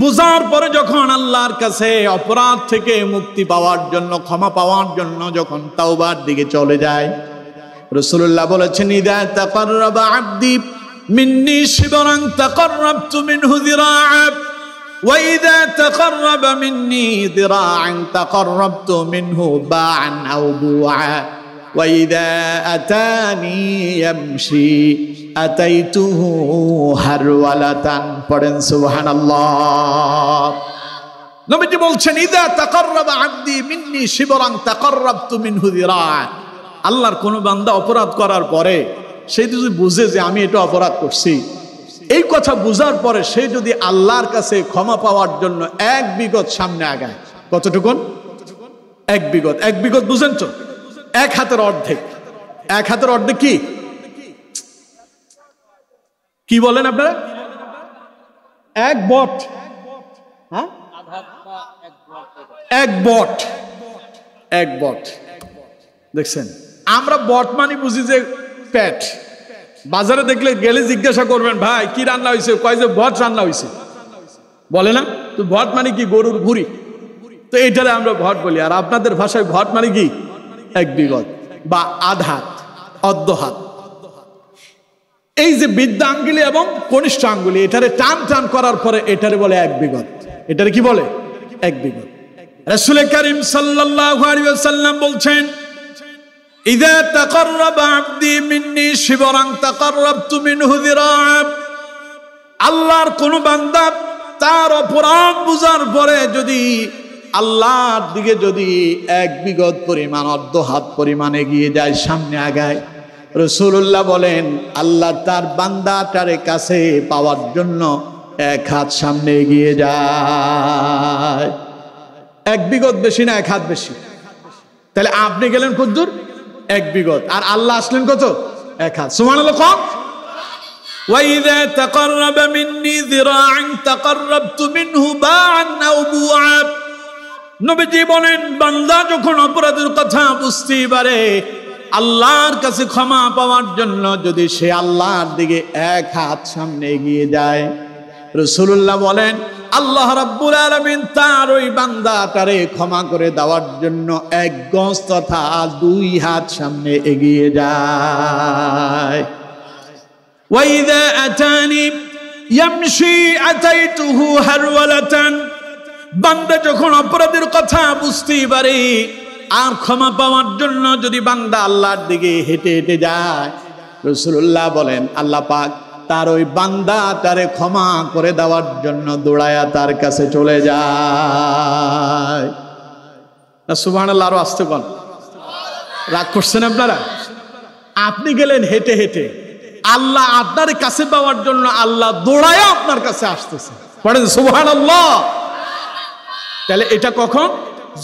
বুঝার পরে যখন আল্লাহর কাছে অপরাধ থেকে মুক্তি পাওয়ার জন্য, ক্ষমা পাওয়ার জন্য যখন তাওবার দিকে চলে যায়, রাসূলুল্লাহ বলেছেন, ইযা তাকাররাবা আবদি মিন্নি শিবরান তাকাররাবতু মিনহু যিরাআ ওয়া ইযা তাকাররাবা মিন্নি যিরাআন তাকাররাবতু মিনহু বা'আন আও বুআ ওয়া ইযা আতানি ইয়ামশি আতাইতুহু হারওয়ালাতান। পড়েন সুবহানাল্লাহ। নবীজি বলছেন, ইযা তাকাররাবা আবদি মিন্নি শিবরান তাকাররাবতু মিনহু যিরাআ। আল্লাহর কোন বান্দা অপরাধ করার পরে সে যদি বুঝে যে আমি এটা অপরাধ করছি, এই কথা বুঝার পরে সে যদি আল্লাহর কাছে ক্ষমা পাওয়ার জন্য এক বিগত সামনে আগায়, কতটুকুন? এক বিগত। এক বিগত বুঝেন তো? এক হাতের অর্ধেক। এক হাতের অর্ধেক কি কি বলেন আপনারা? এক বট। হ্যাঁ, এক বট। এক বট। দেখছেন, আমরা বট মানে বুঝি যে পেট। বাজারে দেখলে গেলে জিজ্ঞাসা করবেন, ভাই কি রান্না হয়েছে? কয় যে বট রান্না হয়েছে। বলে না তো, বট মানে কি? গরুর ভুঁড়ি। তো এইটারে আমরা ভট বলি, আর আপনাদের ভাষায় ভট মানে কি? এক বিগত বা আধাত, অর্ধ হাত। এই যে বৃদ্ধা আঙ্গুলি এবং কনিষ্ঠ আঙ্গুলি, এটারে টান টান করার পরে এটারে বলে এক বিগত। এটারে কি বলে? এক বিগত। রাসূল করিম সাল্লাল্লাহু আলাইহি ওয়াসাল্লাম বলছেন, ইযা তাকাররাবা আবদি মিন্নি শিবরান তাকাররাবতু মিনহু যিরাআ। আল্লাহর কোন বান্দা তার অপরাধ বুঝার পরে যদি আল্লাহর দিকে যদি এক বিগত পরিমাণ, অর্ধ হাত পরিমাণ এগিয়ে যায়, সামনে আগায়, রাসূলুল্লাহ বলেন আল্লাহ তার বান্দাটারে কাছে পাওয়ার জন্য এক হাত সামনে এগিয়ে যায়। এক বিগত বেশি না এক হাত বেশি? তাহলে আপনি গেলেন কতদূর? এক বিগত। আর আল্লাহ আসলেন কত? এক হাত। সুবহানাল্লাহ। কম। ওয়া ইযা তাকাররাবা মিন্নি যিরাআন তাকাররাবতু মিনহু বা'আন আও বুআ। নবীজি বলেন, বান্দা যখন অপরাধের কথা বুঝতে পারে, আল্লাহর কাছে ক্ষমা পাওয়ার জন্য যদি সে আল্লাহর দিকে এক হাত সামনে এগিয়ে যায়, রাসূলুল্লাহ বলেন আল্লাহ রাব্বুল আলামিন তার ওই বান্দাটারে ক্ষমা করে দেওয়ার জন্য এক গজ তথা দুই হাত সামনে এগিয়ে যায়। ওয়া ইযা আতানি ইয়ামশি আতাইতুহু হারওয়ালাতান। বান্দা যখন অপরাধের কথা বুঝতে পারে আর ক্ষমা পাওয়ার জন্য যদি বান্দা আল্লাহর দিকে হেঁটে হেঁটে যায়, রাসূলুল্লাহ বলেন আল্লাহ পাক তার ওই বান্দা তারে ক্ষমা করে দেওয়ার জন্য দৌড়ায়া তার কাছে চলে যায়। সুবহানাল্লাহ, আরো আসতে বল। রাগ করছেন আপনারা? আপনি গেলেন হেঁটে হেঁটে, আল্লাহ আপনার কাছে পাওয়ার জন্য আল্লাহ দৌড়ায়া আপনার কাছে আসতেছে। পড়েন সুবহানাল্লাহ। তাহলে এটা কখন?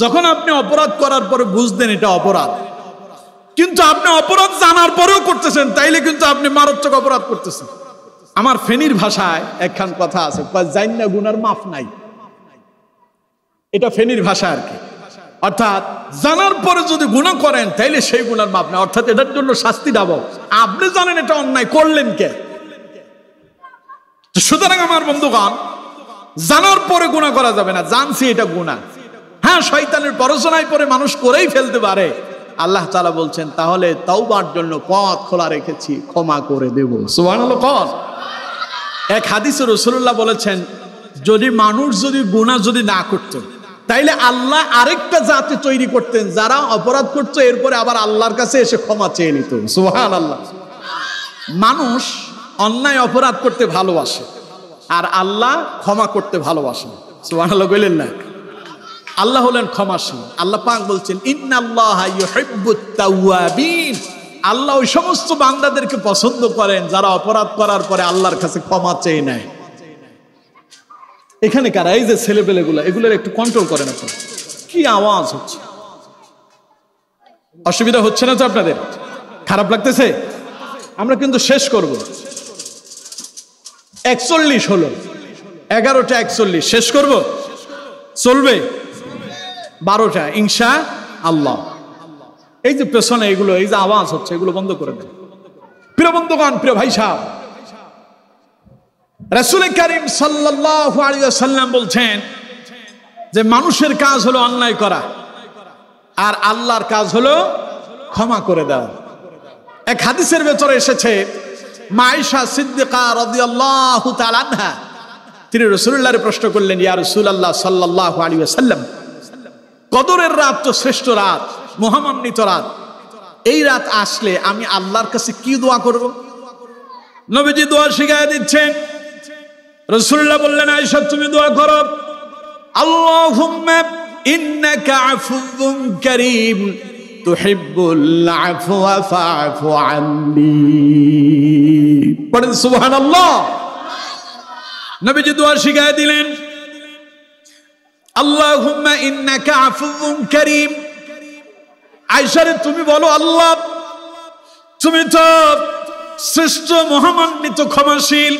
যখন আপনি অপরাধ করার পরে বুঝতেন এটা অপরাধ, কিন্তু আপনি অপরাধ জানার পরেও করতেছেন, তাইলে কিন্তু আপনি মারাত্মক অপরাধ করতেছেন। আমার ফেনীর ভাষায় একখান কথা আছে, জাইন না গুনার মাফ নাই। এটা ফেনীর ভাষা আর কি। অর্থাৎ জানার পরে যদি গুনাহ করেন তাইলে সেই গুনার মাফ নাই, অর্থাৎ এটার জন্য শাস্তি দেব। আপনি জানেন এটা অন্যায়, করলেন কে? সুতরাং আমার বন্ধুগণ, জানার পরে গুনাহ করা যাবে না। জানছি এটা গুনাহ, হ্যাঁ শয়তানের প্ররোচনায় পরে মানুষ করেই ফেলতে পারে। আল্লাহ তাআলা বলছেন তাহলে তাওবার জন্য পথ খোলা রেখেছি, ক্ষমা করে দেব। সুবহানাল্লাহ। এক হাদিসে রাসূলুল্লাহ বলেছেন, যদি মানুষ যদি গুনাহ যদি না করত, তাইলে আল্লাহ আরেকটা জাতি তৈরি করতেন যারা অপরাধ করত, এরপরে আবার আল্লাহর কাছে এসে ক্ষমা চেয়ে নিত। সুবহানাল্লাহ। মানুষ অন্যায় অপরাধ করতে ভালোবাসে, আর আল্লাহ ক্ষমা করতে ভালোবাসেন। সুবহানাল্লাহ কইলেন না? আল্লাহ হলেন ক্ষমাশীল। আল্লাহ পাক বলছেন ইন্নাল্লাহা ইউহিব্বুত তাওয়াবিন, আল্লাহ ওই সমস্ত বান্দাদেরকে পছন্দ করেন যারা অপরাধ করার পরে আল্লাহর কাছে ক্ষমা চেয়ে নেয়। এখানে কারা? এই যে ছেলেপেলেগুলো, এগুলোর একটু কন্ট্রোল করেন আপনারা। কি আওয়াজ হচ্ছে? অসুবিধা হচ্ছে না তো আপনাদের? খারাপ লাগতেছে? আমরা কিন্তু শেষ করব। 41 হলো, 11টা 41 শেষ করব। চলবে 12টা ইনশাআল্লাহ। এই যে পেছনে এগুলো, এই যে আওয়াজ হচ্ছে, এগুলো বন্ধ করে দেন। প্রিয় বন্ধুগণ, প্রিয় ভাই সাহেব, রাসূল করিম সাল্লাল্লাহু আলাইহি ওয়াসাল্লাম বলছেন যে মানুষের কাজ হলো অন্যায় করা, আর আল্লাহর কাজ হলো ক্ষমা করে দেওয়া। এক হাদিসের ভেতরে এসেছে, মা আয়েশা সিদ্দিকা রাদিয়াল্লাহু তাআলা আনহা তিনি রাসূলুল্লাহর প্রশ্ন করলেন, ইয়া রাসূলুল্লাহ সাল্লাল্লাহু আলাইহি ওয়াসাল্লাম, কদরের রাত তো শ্রেষ্ঠ রাত, মহামান্বিত রাত, এই রাত আসলে আমি আল্লাহর কাছে কি দোয়া করব? নবীজি দোয়া শিখায় দিচ্ছেন। রাসূলুল্লাহ বললেন, আয়েশা তুমি দোয়া করো, আল্লাহুম্মা ইন্নাকা আফুউন কারীম তুহিব্বুল আফওয়া ফাআফু আন্নি। পড়েন সুবহানাল্লাহ। নবীজি দোয়া শিখায় দিলেন, আল্লাহুম্মা ইন্নাকা আফুউন কারীম। আয়েশা রে তুমি বলো, আল্লাহ তুমি তো শ্রেষ্ঠ মহামান্বিত ক্ষমাশীল,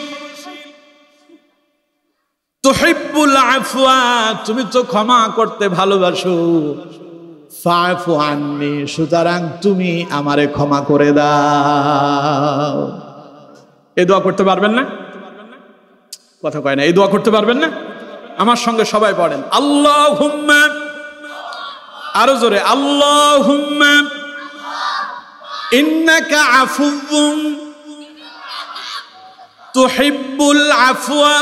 তুহিব্বুল আফওয়া তুমি তো ক্ষমা করতে ভালোবাসো, ফাআফু আন্নি সুতরাং তুমি আমারে ক্ষমা করে দাও। এই দোয়া করতে পারবেন না? কথা কয় না, এই দোয়া করতে পারবেন না? আমার সঙ্গে সবাই পড়েন, আল্লাহুম্মা, আরো জোরে, আল্লাহুম্মা ইন্নাকা আফুউন তুহিব্বুল আফওয়া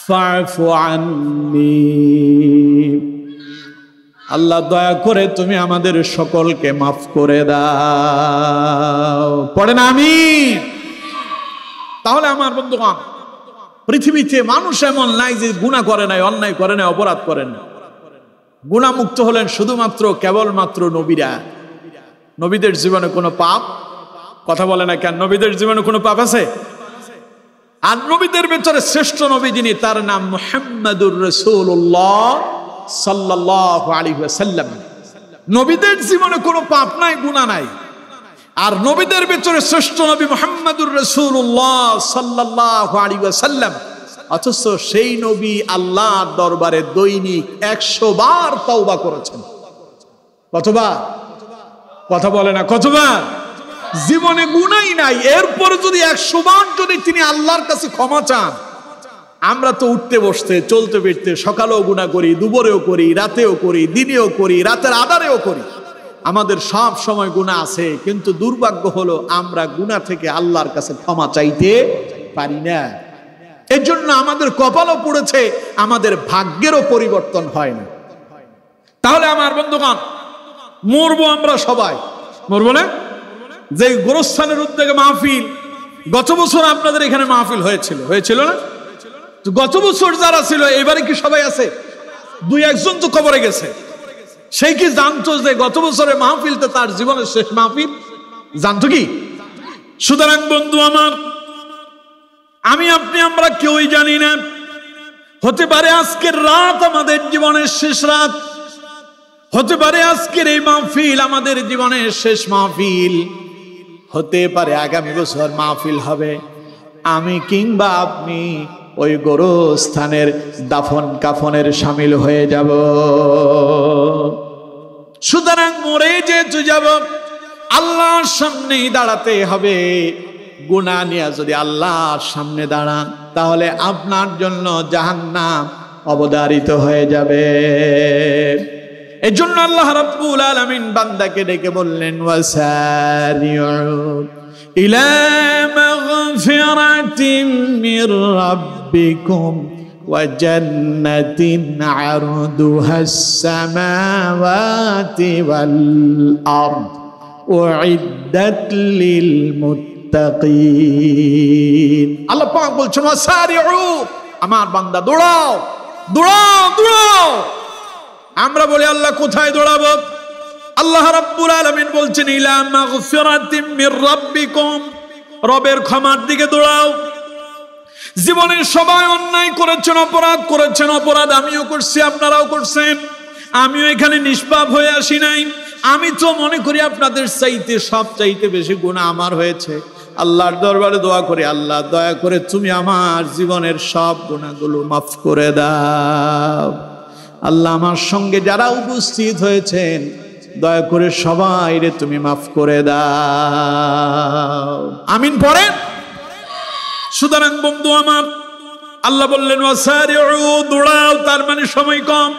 ফাআফু আন্নি। আল্লাহ দয়া করে তুমি আমাদের সকলকে মাফ করে দাও। পড়েন আমিন। তাহলে আমার বন্ধুগণ, পৃথিবীতে মানুষ এমন নাই যে গুনাহ করে নাই, অন্যায় করে নাই, অপরাধ করেন। গুনাহমুক্ত হলেন শুধুমাত্র কেবলমাত্র নবীরা। নবীদের জীবনে কোনো পাপ, কথা বলে না কেন, নবীদের জীবনে কোনো পাপ আছে? আর নবীদের ভেতরে শ্রেষ্ঠ নবী যিনি, তার নাম মুহাম্মাদুর রাসূলুল্লাহ সাল্লাল্লাহু আলাইহি ওয়াসাল্লাম। নবীদের জীবনে কোনো পাপ নাই, গুনাহ নাই। আর নবীদের ভেতরে শ্রেষ্ঠ নবী মুহাম্মাদুর রাসূলুল্লাহ সাল্লাল্লাহু আলাইহি ওয়াসাল্লাম, অথচ সেই নবী আল্লাহর দরবারে দৈনিক 100 বার তওবা করেছেন। কতবার? কথা বলে না, কতবার? জীবনে গুনাহই নাই, এরপরে যদি 100 বার যদি তিনি আল্লাহর কাছে ক্ষমা চান। আমরা তো উঠতে বসতে, চলতে ফিরতে সকালেও গুনাহ করি, দুপুরেও করি, রাতেও করি, দিনেও করি, রাতের আধারেও করি। আমাদের সব সময় গুনাহ আছে, কিন্তু দুর্ভাগ্য হলো আমরা গুনাহ থেকে আল্লাহর কাছে ক্ষমা চাইতে পারি না। এর জন্য আমাদের কপালও পড়েছে, আমাদের ভাগ্যেরও পরিবর্তন হয় না। তাহলে আমার বন্ধুগণ, মরবো আমরা সবাই, মরবো না? যে গোরস্থানের উদ্যোগে মাহফিল, গত বছর আপনাদের এখানে মাহফিল হয়েছিল না? তো গত বছর যারা ছিল এবারে কি সবাই আছে? দুই একজন তো কবরে গেছে। সেই কি জানতো যে গত বছরের মাহফিলটা তার জীবনের শেষ মাহফিল? জানতো কি? সুতরাং বন্ধু আমার, আমি আপনি আমরা কেউই জানি না, হতে পারে আজকের রাত আমাদের জীবনের শেষ রাত, হতে পারে আজকের এই মাহফিল আমাদের জীবনের শেষ মাহফিল, হতে পারে আগামী বছর মাহফিল হবে, আমি কিংবা আপনি ওই গোরস্থানের দাফন কাফনের শামিল হয়ে যাব। সুতরাং মরে যেহেতু যাব, আল্লাহর সামনেই দাঁড়াতে হবে। গুনাহ নিয়ে যদি আল্লাহর সামনে দাঁড়ান, তাহলে আপনার জন্য জাহান্নাম অবধারিত হয়ে যাবে। এজন্য আল্লাহ রাব্বুল আলামিন বান্দাকে ডেকে বললেন, ওয়াসারিউ ইলা মাগফিরাতিন মির রাব্বিকুম ওয়া জান্নাতিন আরদুহাস সামাওয়াতি ওয়াল আরদ উইদ্দাত লিল মুত্তাকিন। আল্লাহ পাক বলছেন, ওয়াসারিউ, আমার বান্দা দৌড়াও দৌড়াও দৌড়াও। আমরা বলি আল্লাহ কোথায় দৌড়াবো? আল্লাহ রাব্বুল আলামিন বলছেন, ইলা মাগফিরাতিন মির রাব্বিকুম, রবের ক্ষমার দিকে দৌড়াও। জীবনের সবাই অন্যায় করেছেন, অপরাধ করেছেন, অপরাধ আমিও করছি, আপনারাও করছেন। আমিও এখানে নিষ্পাপ হয়ে আসি নাই। আমি তো মনে করি আপনাদের চাইতে সব চাইতে বেশি গুনাহ আমার হয়েছে। আল্লাহর দরবারে দোয়া করি, আল্লাহ দয়া করে তুমি আমার জীবনের সব গুনাহগুলো মাফ করে দাও। আল্লাহ আমার সঙ্গে যারা উপস্থিত হয়েছেন, দয়া করে সবাইরে তুমি মাফ করে দাও। আমিন পড়েন। সুতরাং বন্ধু আমার, আল্লাহ বললেন ওয়াসারিউ, দৌড়াও। তার মানে সময় কম।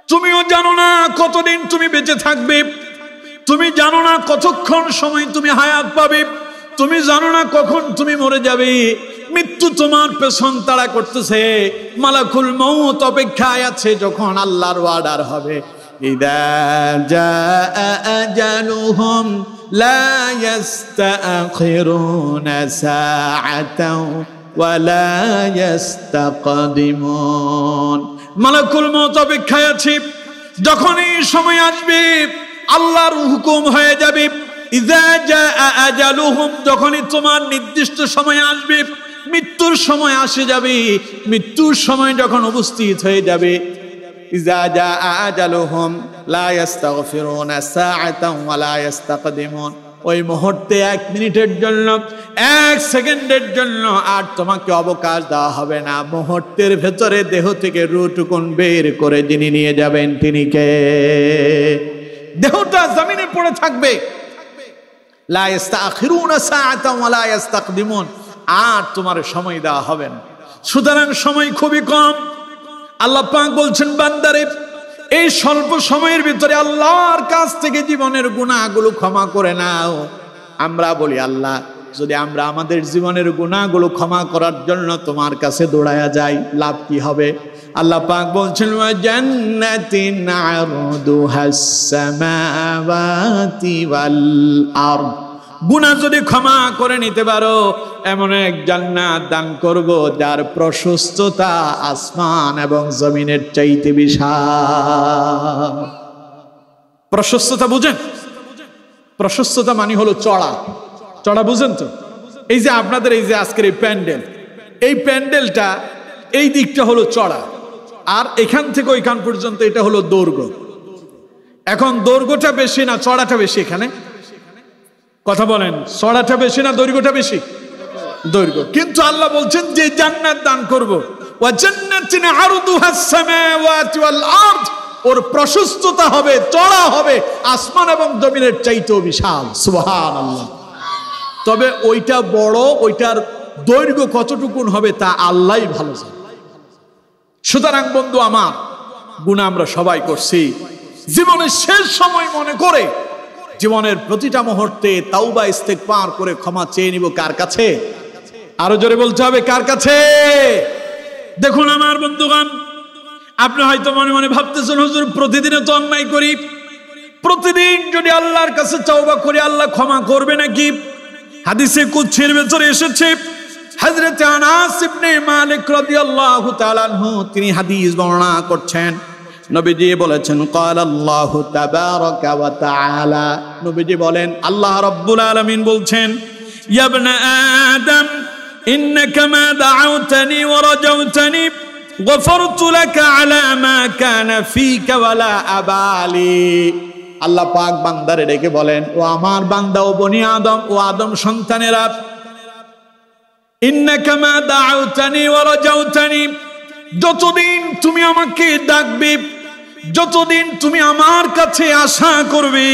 তুমিও জানো না কতদিন তুমি বেঁচে থাকবে, তুমি জানো না কতক্ষণ সময় তুমি হায়াত পাবে, তুমি জানো না কখন তুমি মরে যাবে। মৃত্যু তোমার পেছন তাড়া করতেছে, মালাকুল মউত অপেক্ষায় আছে। যখন আল্লাহর ওয়ার্ডার হবে, ইদা জাআ আজালুহুম লা ইস্তাখিরুনা সাআতাও ওয়া লা ইস্তাকদিমুন। মালাকুল মউত অপেক্ষায় আছে। যখন এই সময় আসবে, আল্লাহর হুকুম হয়ে যাবে। ইযা জাআ আজালুহুম, যখনই তোমার নির্দিষ্ট সময় আসবে, মৃত্যুর সময় আসে যাবে, মৃত্যুর সময় যখন উপস্থিত হয়ে যাবে, ইযা জাআ আজালুহুম লা ইস্তাগফিরুনা সাআতাও ওয়া লা ইস্তাকদিমুন। ওই মুহূর্তে 1 মিনিটের জন্য, 1 সেকেন্ডের জন্য আর তোমাকে অবকাশ দেওয়া হবে না। মুহূর্তের ভেতরে দেহ থেকে রূহটুকুন বের করে যিনি নিয়ে যাবেন তিনি কে? দেহটা জমিনে পড়ে থাকবে। লা ইস্তাখিরুনা সাআতাও ওয়া লা ইস্তাকদিমুন, আর তোমার সময় দেওয়া হবে না। সুতরাং সময় খুবই কম। আল্লাহ পাক বলছেন, বান্দারে এই স্বল্প সময়ের ভিতরে আল্লাহর কাছ থেকে জীবনের গুনাহগুলো ক্ষমা করে নাও। আমরা বলি, আল্লাহ যদি আমরা আমাদের জীবনের গুনাহগুলো ক্ষমা করার জন্য তোমার কাছে দৌড়ায়া যাই, লাভ কি হবে? আল্লাহ পাক বলছেন, ওয়া জান্নাতিন আরদুহাস সামাওয়াতি ওয়াল আরদ, গুনাহ যদি ক্ষমা করে নিতে পারো, এমন এক জান্নাত দান করব যার প্রশস্ততা আসমান এবং জমিনের চাইতে বিশাল। প্রশস্ততা বুঝেন? প্রশস্ততা মানে হলো চড়া। চড়া বুঝেন তো? এই যে আপনাদের এই যে আজকের এই প্যান্ডেল, এই প্যান্ডেলটা এই দিকটা হলো চড়া, আর এখান থেকে ওইখান পর্যন্ত এটা হলো দৈর্ঘ্য। এখন দৈর্ঘ্যটা বেশি না চড়াটা বেশি? এখানে কথা বলেন, চড়াটা বেশি না দৈর্ঘ্যটা বেশি? দৈর্ঘ্য। কিন্তু আল্লাহ বলছেন যে জান্নাত দান করব, ওয়া জান্নাতিন আরদুহাস সামাওয়াতি ওয়াল আরদ, ওর প্রশস্ততা হবে, চড়া হবে আসমান এবং জমিনের চাইতেও বিশাল। সুবহানাল্লাহ। তবে ওইটা বড়, ওইটার দৈর্ঘ্য কতটুকুন হবে তা আল্লাহই ভালো জানে। সুতরাং বন্ধু আমার, গুনাহ আমরা সবাই করছি। জীবনের শেষ সময় মনে করে জীবনের প্রতিটা মুহূর্তে তাওবা ইস্তেগফার করে ক্ষমা চেয়ে নিব কার কাছে? আরো জোরে বলতে হবে, কার কাছে? দেখুন আমার বন্ধুগণ, আপনি হয়তো মনে মনে ভাবতেছেন, হুজুর প্রতিদিনে তো অন্যায় করি, প্রতিদিন যদি আল্লাহর কাছে তাওবা করি আল্লাহ ক্ষমা করবে নাকি? হাদিসে কুদসির ভেতরে এসেছে, হযরত আনাস ইবনে মালিক রাদিয়াল্লাহু তাআলা আনহু তিনি হাদিস বর্ণনা করছেন, নবীজি বলেছেন ক্বালাল্লাহু তাবারাকা ওয়া তাআলা, নবীজি বলেন আল্লাহ রাব্বুল আলামিন বলছেন, ইয়া ইবনা আদম ইন্নাকা মা দাআউতানি ওয়া রাজাউতানি গফারতু লাকা আলা মা কানা ফীকা ওয়া লা আবালি। আল্লাহ পাক বান্দারে ডেকে বলেন, ও আমার বান্দা, ও বনি আদম, ও আদম সন্তানেরা, ইন্নাকা মা দাআউতানি ওয়া রাজাউতানি, যতদিন তুমি আমাকে ডাকবে, যতদিন তুমি আমার কাছে আশা করবে,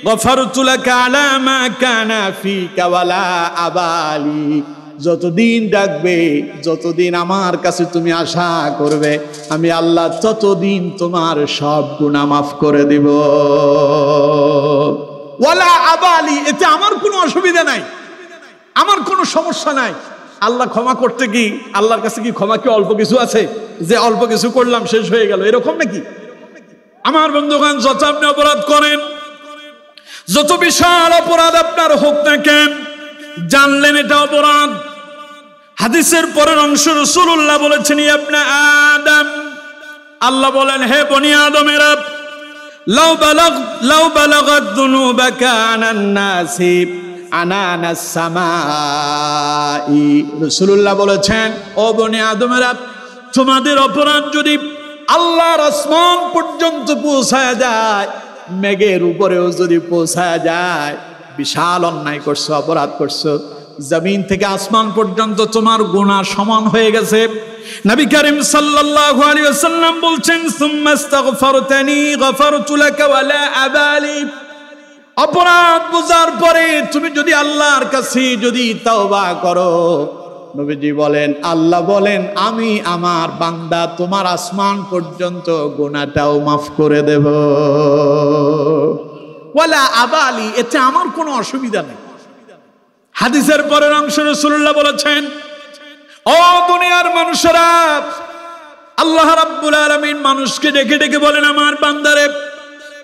গফারতু লাকা আলা মা কানা ফীকা ওয়া লা আবালি, যতদিন ডাকবে, যতদিন আমার কাছে তুমি আশা করবে, আমি আল্লাহ ততদিন তোমার সব গুনাহ মাফ করে দিব। ওয়ালা আবালি, এতে আমার কোনো অসুবিধা নাই, আমার কোনো সমস্যা নাই। আল্লাহ ক্ষমা করতে কি, আল্লাহর কাছে কি ক্ষমা কি অল্প কিছু আছে যে অল্প কিছু করলাম শেষ হয়ে গেল, এরকম নাকি? আমার বন্ধুগণ, যত আপনি অপরাধ করেন, যত বিশাল অপরাধ আপনার হোক না কেন, জানলেন এটা অপরাধ। হাদিসের পরের অংশ রাসূলুল্লাহ বলেছেন, ইয়া ইবনা আদম, আল্লাহ বলেন হে বনি আদমেরা, লাউ বালাগাত যুনুবাকা আনান নাসি আনানাস সামাই, রাসূলুল্লাহ বলেছেন ও বনি আদমেরা, তোমাদের অপরাধ যদি আল্লাহর আসমান পর্যন্ত পৌঁছায় যায়, মেঘের উপরেও যদি পৌঁছায় যায়, বিশাল অন্যায় করছো, অপরাধ করছো, জমিন থেকে আসমান পর্যন্ত তোমার গুনাহ সমান হয়ে গেছে। নবী করিম সাল্লাল্লাহু আলাইহি ওয়াসাল্লাম বলছেন, সুম্মা ইস্তাগফারতানি গফারতু লাকা ওয়া লা আবালি, অপরাধ বুঝার পরে তুমি যদি আল্লাহর কাছে যদি তওবা করো, নবীজি বলেন, আল্লাহ বলেন আমি আমার বান্দা তোমার আসমান পর্যন্ত গুনাহটাও মাফ করে দেব। ওয়ালা আবালি, এতে আমার কোনো অসুবিধা নেই। হাদিসের পরের অংশ রাসূলুল্লাহ বলেছেন, ও দুনিয়ার মানুষেরা, আল্লাহ রাব্বুল আলামিন মানুষকে ডেকে ডেকে বলেন, আমার বান্দারে,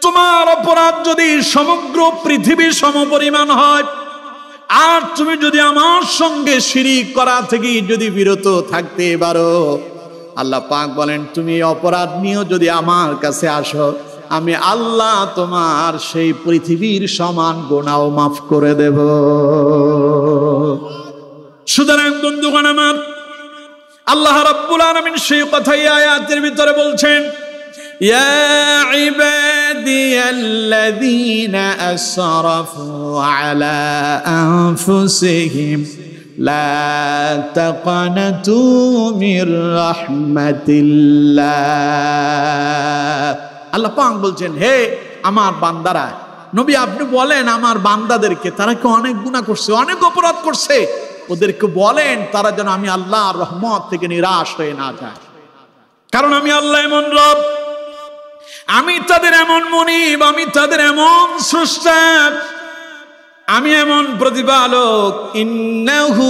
তোমার অপরাধ যদি সমগ্র পৃথিবীর সমপরিমাণ হয়, আর তুমি যদি আমার সঙ্গে শিরিক করা থেকে যদি বিরত থাকতে পারো, আল্লাহ পাক বলেন তুমি অপরাধ নিয়েও যদি আমার কাছে আসো, আমি আল্লাহ তোমার সেই পৃথিবীর সমান গুনাহ মাফ করে দেব। সুতরাং বন্ধুগণ আমার, আল্লাহ রাব্বুল আলামিন সেই কথাই আয়াতের ভিতরে বলছেন, ইয়া ইবাদিয়াল্লাযীনা আসরাফু আলা আনফুসিহিম লা তাকনাতু মির রাহমাতিল্লাহ। আল্লাহ পাক বলছেন, হে আমার বান্দারা, নবী আপনি বলেন আমার বান্দাদেরকে, তারা কি অনেক গুনাহ করছে, অনেক অপরাধ করছে, ওদেরকে বলেন তারা যেন আমি আল্লাহর রহমত থেকে নিরাশ হয়ে না যায়। কারণ আমি আল্লাহ এমন রব, আমি তাদের এমন মুনিব, আমি তাদের এমন স্রষ্টা, আমি এমন প্রতিপালক। ইন্নাহু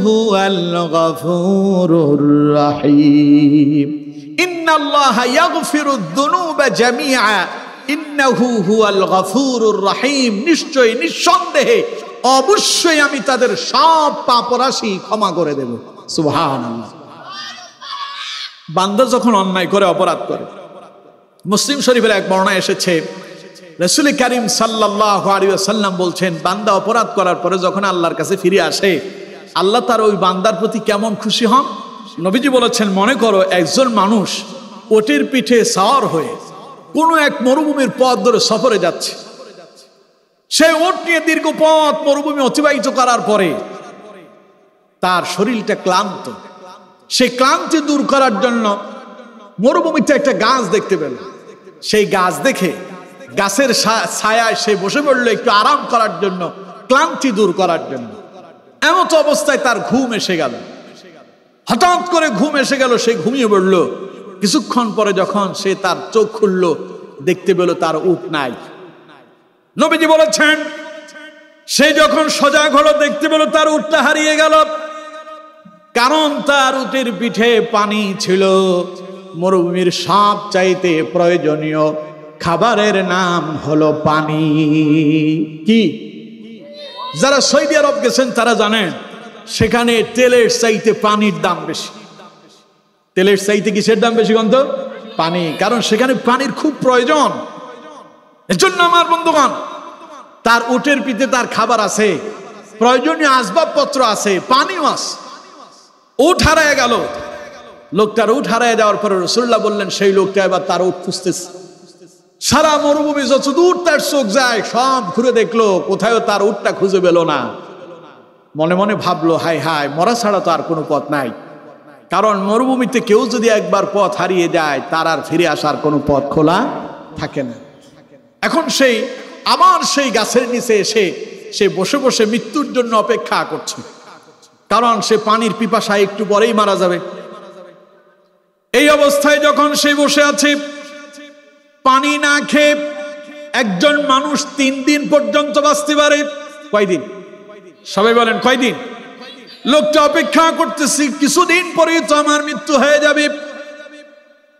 হুয়াল গফুরুর রহিম, ইন্নাল্লাহা ইয়াগফিরুদ যুনুবা জামিআ, ইন্নাহু হুয়াল গফুরুর রহিম, নিশ্চয়ই নিঃসন্দেহে অবশ্যই আমি তাদের সব পাপরাশি ক্ষমা করে দেব। সুবহানাল্লাহ। বান্দা যখন অন্যায় করে, অপরাধ করে, মুসলিম শরীফের এক বর্ণনায় এসেছে, রাসূল করিম সাল্লাল্লাহু আলাইহি ওয়াসাল্লাম বলছেন, বান্দা অপরাধ করার পরে যখন আল্লাহর কাছে ফিরে আসে, আল্লাহ তার ওই বান্দার প্রতি কেমন খুশি হন। নবীজি বলেছেন, মনে করো একজন মানুষ ওটের পিঠে সাওয়ার হয়ে কোনো এক মরুভূমির পথ ধরে সফরে যাচ্ছে। সে ওট নিয়ে দীর্ঘ পথ মরুভূমি অতিবাহিত করার পরে তার শরীরটা ক্লান্ত। সেই ক্লান্তি দূর করার জন্য মরুভূমিতে একটা গাছ দেখতে পেল। সেই গাছ দেখে গাছের ছায়ায় সে বসে পড়লো একটু আরাম করার জন্য, ক্লান্তি দূর করার জন্য। এমত অবস্থায় তার ঘুম এসে গেল, হঠাৎ করে ঘুম এসে গেল, সে ঘুমিয়ে পড়ল। কিছুক্ষণ পরে যখন সে তার চোখ খুলল, দেখতে পেল তার উট নাই। নবীজি বলেছেন, সে যখন সজাগ হলো, দেখতে পেল তার উটটা হারিয়ে গেল। কারণ তার উটের পিঠে পানি ছিল। মরুভূমির সব চাইতে প্রয়োজনীয় খাবারের নাম হলো পানি। কি? যারা সৌদি আরব গেছেন তারা জানেন সেখানে তেলের চাইতে পানির দাম বেশি। তেলের চাইতে কিসের দাম বেশি গন্ত? পানি। কারণ সেখানে পানির খুব প্রয়োজন। এজন্য আমার বন্ধুগণ, তার উটের পিঠে তার খাবার আছে, প্রয়োজনীয় আসবাবপত্র আছে, পানিও আছে। উট হারায় গেল, লোকটার উট হারায় যাওয়ার পরে রাসূলুল্লাহ বললেন সেই লোকটা এবার তার উট খুঁজতেছে। সারা মরুভূমি যতদূর তার চোখ যায় সব ঘুরে দেখলো, কোথাও তার উটটা খুঁজে পেল না। মনে মনে ভাবলো, হায় হায়, মরা ছাড়া তো আর কোনো পথ নাই। কারণ মরুভূমিতে কেউ যদি একবার পথ হারিয়ে যায় তার আর ফিরে আসার কোনো পথ খোলা থাকে না। এখন সেই আবার সেই গাছের নিচে এসে সে বসে বসে মৃত্যুর জন্য অপেক্ষা করছে, কারণ সে পানির পিপাসায় একটু পরেই মারা যাবে। এই অবস্থায় যখন সে বসে আছে, পানি না খেয়ে একজন মানুষ 3 দিন পর্যন্ত বাঁচতে পারে। কয়দিন? সবাই বলেন কয়দিন? লোকটা অপেক্ষা করতেছি, কিছুদিন পরেই তো আমার মৃত্যু হয়ে যাবে।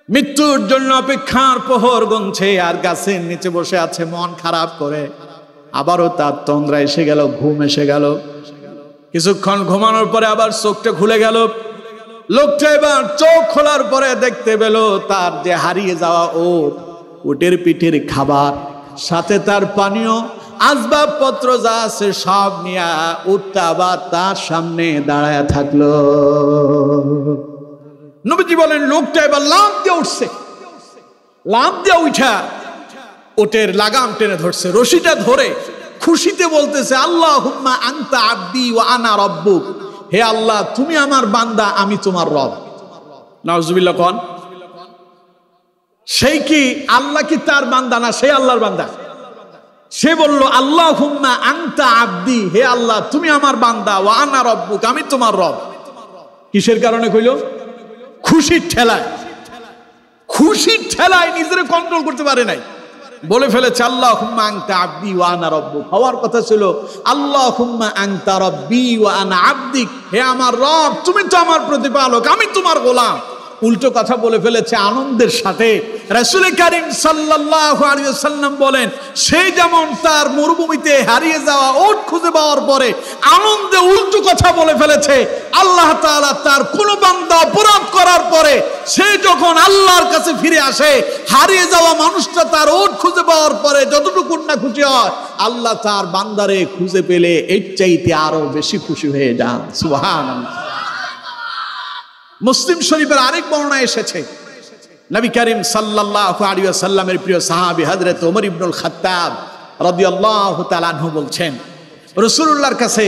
মৃত্যুর জন্য অপেক্ষার প্রহর গুনছে আর গাছের নিচে বসে আছে মন খারাপ করে। আবারও তার তন্দ্রা এসে গেল, ঘুম এসে গেল। কিছুক্ষণ ঘুমানোর পরে আবার চোখটা খুলে গেল। লোকটা এবার চোখ খোলার পরে দেখতে পেল তার যে হারিয়ে যাওয়া উটের পিঠের খাবার, সাথে তার পানীয় আসবাবপত্র যা আছে সব নিয়ে উটটা আবার তার সামনে দাঁড়ায় থাকলো। নবীজি বলেন লোকটা এবার লাফ দিয়ে উঠছে, লাফ দিয়ে উঠা উটের লাগাম টেনে ধরছে, রশিটা ধরে খুশিতে বলতেছে, আল্লাহুম্মা আনতা আব্দি ওয়া আনা রাব্বুক, হে আল্লাহ তুমি আমার বান্দা আমি তোমার রব। নাউজুবিল্লাহ কোন? সেই কি আল্লাহ কি তার বান্দা না সে আল্লাহর বান্দা? সে বলল আল্লাহুম্মা আনতা আব্দি, হে আল্লাহ তুমি আমার বান্দা, ওয়া আনা রাব্বুক আমি তোমার রব। কিসের কারণে কইল? খুশির ঠেলায়। খুশির ঠেলায় নিজের কন্ট্রোল করতে পারে নাই, বলে ফেলেছে আল্লাহুম্মা আনতা আব্দি ওয়া আনা রাব্বুক। হওয়ার কথা ছিল আল্লাহুম্মা আনতা রাব্বি ওয়া আনা আবদিক, হে আমার রব তুমি তো আমার প্রতিপালক আমি তোমার গোলাম। উল্টো কথা বলে ফেলেছে আনন্দের সাথে। রাসূল কারীম সাল্লাল্লাহু আলাইহি ওয়াসাল্লাম বলেন, সেই যেমন তার মরুভূমিতে হারিয়ে যাওয়া উট খুঁজে পাওয়ার পরে আনন্দে উল্টো কথা বলে ফেলেছে, আল্লাহ তাআলা তার কোন বান্দা অপরাধ করার পরে সে যখন আল্লাহর কাছে ফিরে আসে, হারিয়ে যাওয়া মানুষটা তার উট খুঁজে পাওয়ার পরে যতটুকু না খুশি হয়, আল্লাহ তার বান্দারে খুঁজে পেলে এর চাইতে আরো বেশি খুশি হয়ে যান। সুবহানাল্লাহ। মুসলিম শরীফের আরেক বর্ণনা এসেছে, নবী করিম সাল্লাল্লাহু আলাইহি ওয়াসাল্লামের প্রিয় সাহাবী হযরত ওমর ইবনুল খাত্তাব রাদিয়াল্লাহু তাআলা আনহু বলছেন, রাসূলুল্লাহর কাছে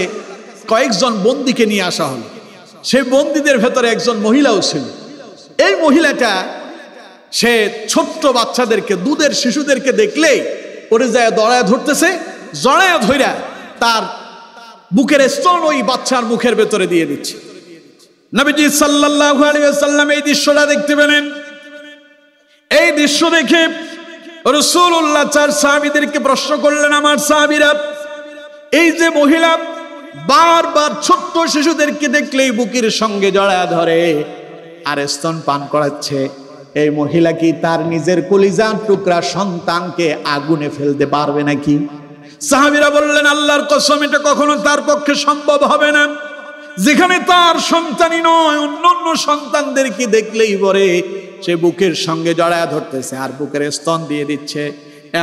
কয়েকজন বন্দীকে নিয়ে আসা হলো। সেই বন্দীদের ভেতরে একজন মহিলাও ছিল। এই মহিলাটা সে ছোট্ট বাচ্চাদেরকে, দুধের শিশুদেরকে দেখলেই ওরে যায় দড়ায় ধরতেছে, জড়ায় ধইরা তার বুকের স্তন ওই বাচ্চার মুখের ভেতরে দিয়ে দিচ্ছে। নবীজি সাল্লাল্লাহু আলাইহি ওয়াসাল্লাম এই দৃশ্যটা দেখতে পেলেন। এই দৃশ্য দেখে রাসূলুল্লাহ চার সাহাবীদেরকে প্রশ্ন করলেন, আমার সাহাবীরা, এই যে মহিলা বারবার ছোট্ট শিশুদেরকে দেখলেই বুকের সঙ্গে জড়ায় ধরে আর স্তন পান করাচ্ছে, এই মহিলা কি তার নিজের কলিজার টুকরা সন্তানকে আগুনে ফেলতে পারবে নাকি? সাহাবীরা বললেন, আল্লাহর কসম এটা কখনো তার পক্ষে সম্ভব হবে না। যেখানে তার সন্তানই নয় অন্যান্য সন্তানদেরকে দেখলেই পরে সে বুকের সঙ্গে জড়ায় ধরতেছে আর বুকের স্তন দিয়ে দিচ্ছে,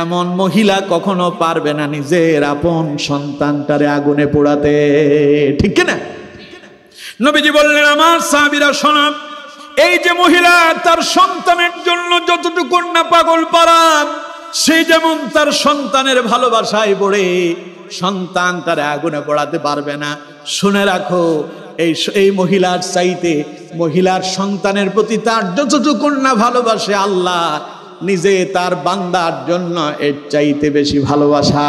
এমন মহিলা কখনো পারবে না নিজের আপন সন্তানটারে আগুনে পোড়াতে। ঠিক কিনা? নবীজি বললেন, আমার সাহাবীরা শোনো, এই যে মহিলা তার সন্তানের জন্য যতটুকু না পাগল পারা, সে যেমন তার সন্তানের ভালোবাসায় পড়ে সন্তান তার আগুনে পোড়াতে পারবে না। শুনে রাখো, এই মহিলার চাইতে মহিলার সন্তানের প্রতি তার যতটুকু না ভালোবাসে আল্লাহ নিজে তার বান্দার জন্য এর চাইতে বেশি ভালোবাসা।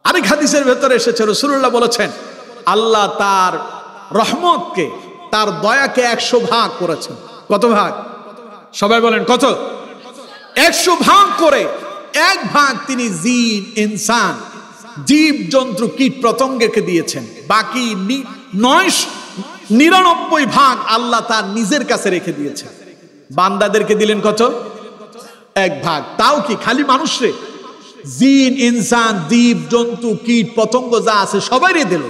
আরেক হাদিসের ভেতরে এসেছে, রাসূলুল্লাহ বলেছেন, আল্লাহ তার রহমতকে, তার দয়াকে 100 ভাগ করেছেন। কত ভাগ? সবাই বলেন কত? 100 ভাগ করে 1 ভাগ তিনি জিন, ইনসান, জীব জন্তু, কীট পতঙ্গকে দিয়েছেন। বাকি 99 ভাগ আল্লাহ তার নিজের কাছে রেখে দিয়েছেন। বান্দাদেরকে দিলেন কত? 1 ভাগ। তাও কি খালি মানুষরে? জিন ইনসান জীব জন্তু কীট পতঙ্গ যা আছে সবাইরে দিল।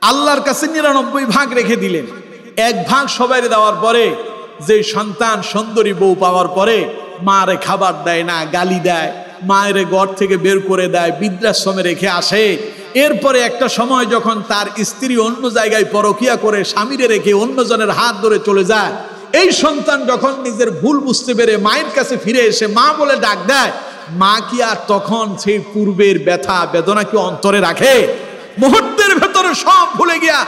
আল্লাহর কাছে 99 ভাগ রেখে দিলেন। 1 ভাগ সবাইরে দেওয়ার পরে যে সন্তান সুন্দরী বউ পাওয়ার পরে মারে খাবার দেয় না, গালি দেয়, মায়ের ঘর থেকে বের করে দেয়, বৃদ্ধাশ্রমে রেখে আসে। এরপরে একটা সময় যখন তার স্ত্রী অন্য জায়গায় পরকিয়া করে স্বামীরে রেখে অন্যজনের হাত ধরে চলে যায়, এই সন্তান যখন নিজের ভুল বুঝতে পেরে মায়ের কাছে ফিরে এসে মা বলে ডাক দেয়, মা কি আর তখন সেই পূর্বের ব্যথা বেদনা কি অন্তরে রাখে? মুহূর্তের ভেতরে সব ভুলে গিয়া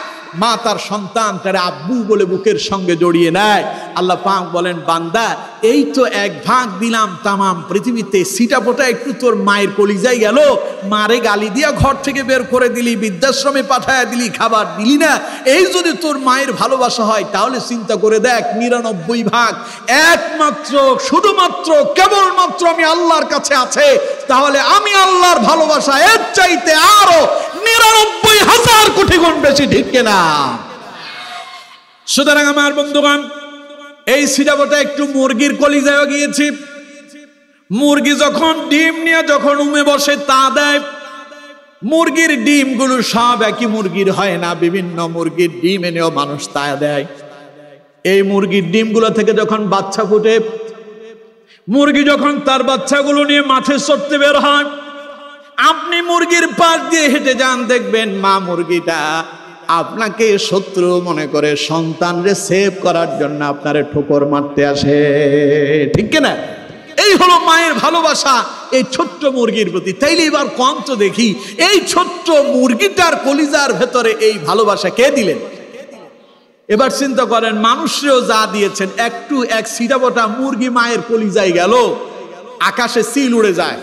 মা তার সন্তান তার আব্বু বলে বুকের সঙ্গে জড়িয়ে নেয়। আল্লাহ পাক বলেন, বান্দা এই তো 1 ভাগ দিলাম তামাম পৃথিবীতে, সিটাপোটা একটু তোর মায়ের কলিজায় গেল, মারে গালি দিয়া ঘর থেকে বের করে দিলি, বৃদ্ধাশ্রমে পাঠায় দিলি, খাবার দিলি না। এই যদি তোর মায়ের ভালোবাসা হয় তাহলে চিন্তা করে দেখ 99 ভাগ একমাত্র শুধুমাত্র কেবলমাত্র আমি আল্লাহর কাছে আছে, তাহলে আমি আল্লাহর ভালোবাসা এর চাইতে আরো 99,000 কোটি গুণ বেশি, ঠিক কিনা? সুতরাং আমার বন্ধুগণ, এই সিটাবোটা একটু মুরগির কলিজায় গিয়েছি। মুরগি যখন ডিম নিয়ে যখন উমে বসে তা দেয়, মুরগির ডিমগুলো সব একই মুরগির হয় না, বিভিন্ন মুরগির ডিম এনেও মানুষ তা দেয়। এই মুরগির ডিমগুলো থেকে যখন বাচ্চা ফুটে, মুরগি যখন তার বাচ্চাগুলো নিয়ে মাঠে চড়তে বের হয়, আপনি মুরগির পাশ দিয়ে হেঁটে যান, দেখবেন মা মুরগিটা আপনাকে শত্রু মনে করে সন্তানরে সেভ করার জন্য আপনারে ঠোকর মারতে আসে, ঠিক কিনা? এই হলো মায়ের ভালোবাসা এই ছোট্ট মুরগির প্রতি। তাইলে এবার কম তো দেখি, এই ছোট্ট মুরগিটার কলিজার ভেতরে এই ভালোবাসা কে দিলেন? এবার চিন্তা করেন, মানুষরেও যা দিয়েছেন, একটু এক সিটাবোটা মুরগি মায়ের কলিজায় গেল, আকাশে সিল উড়ে যায়।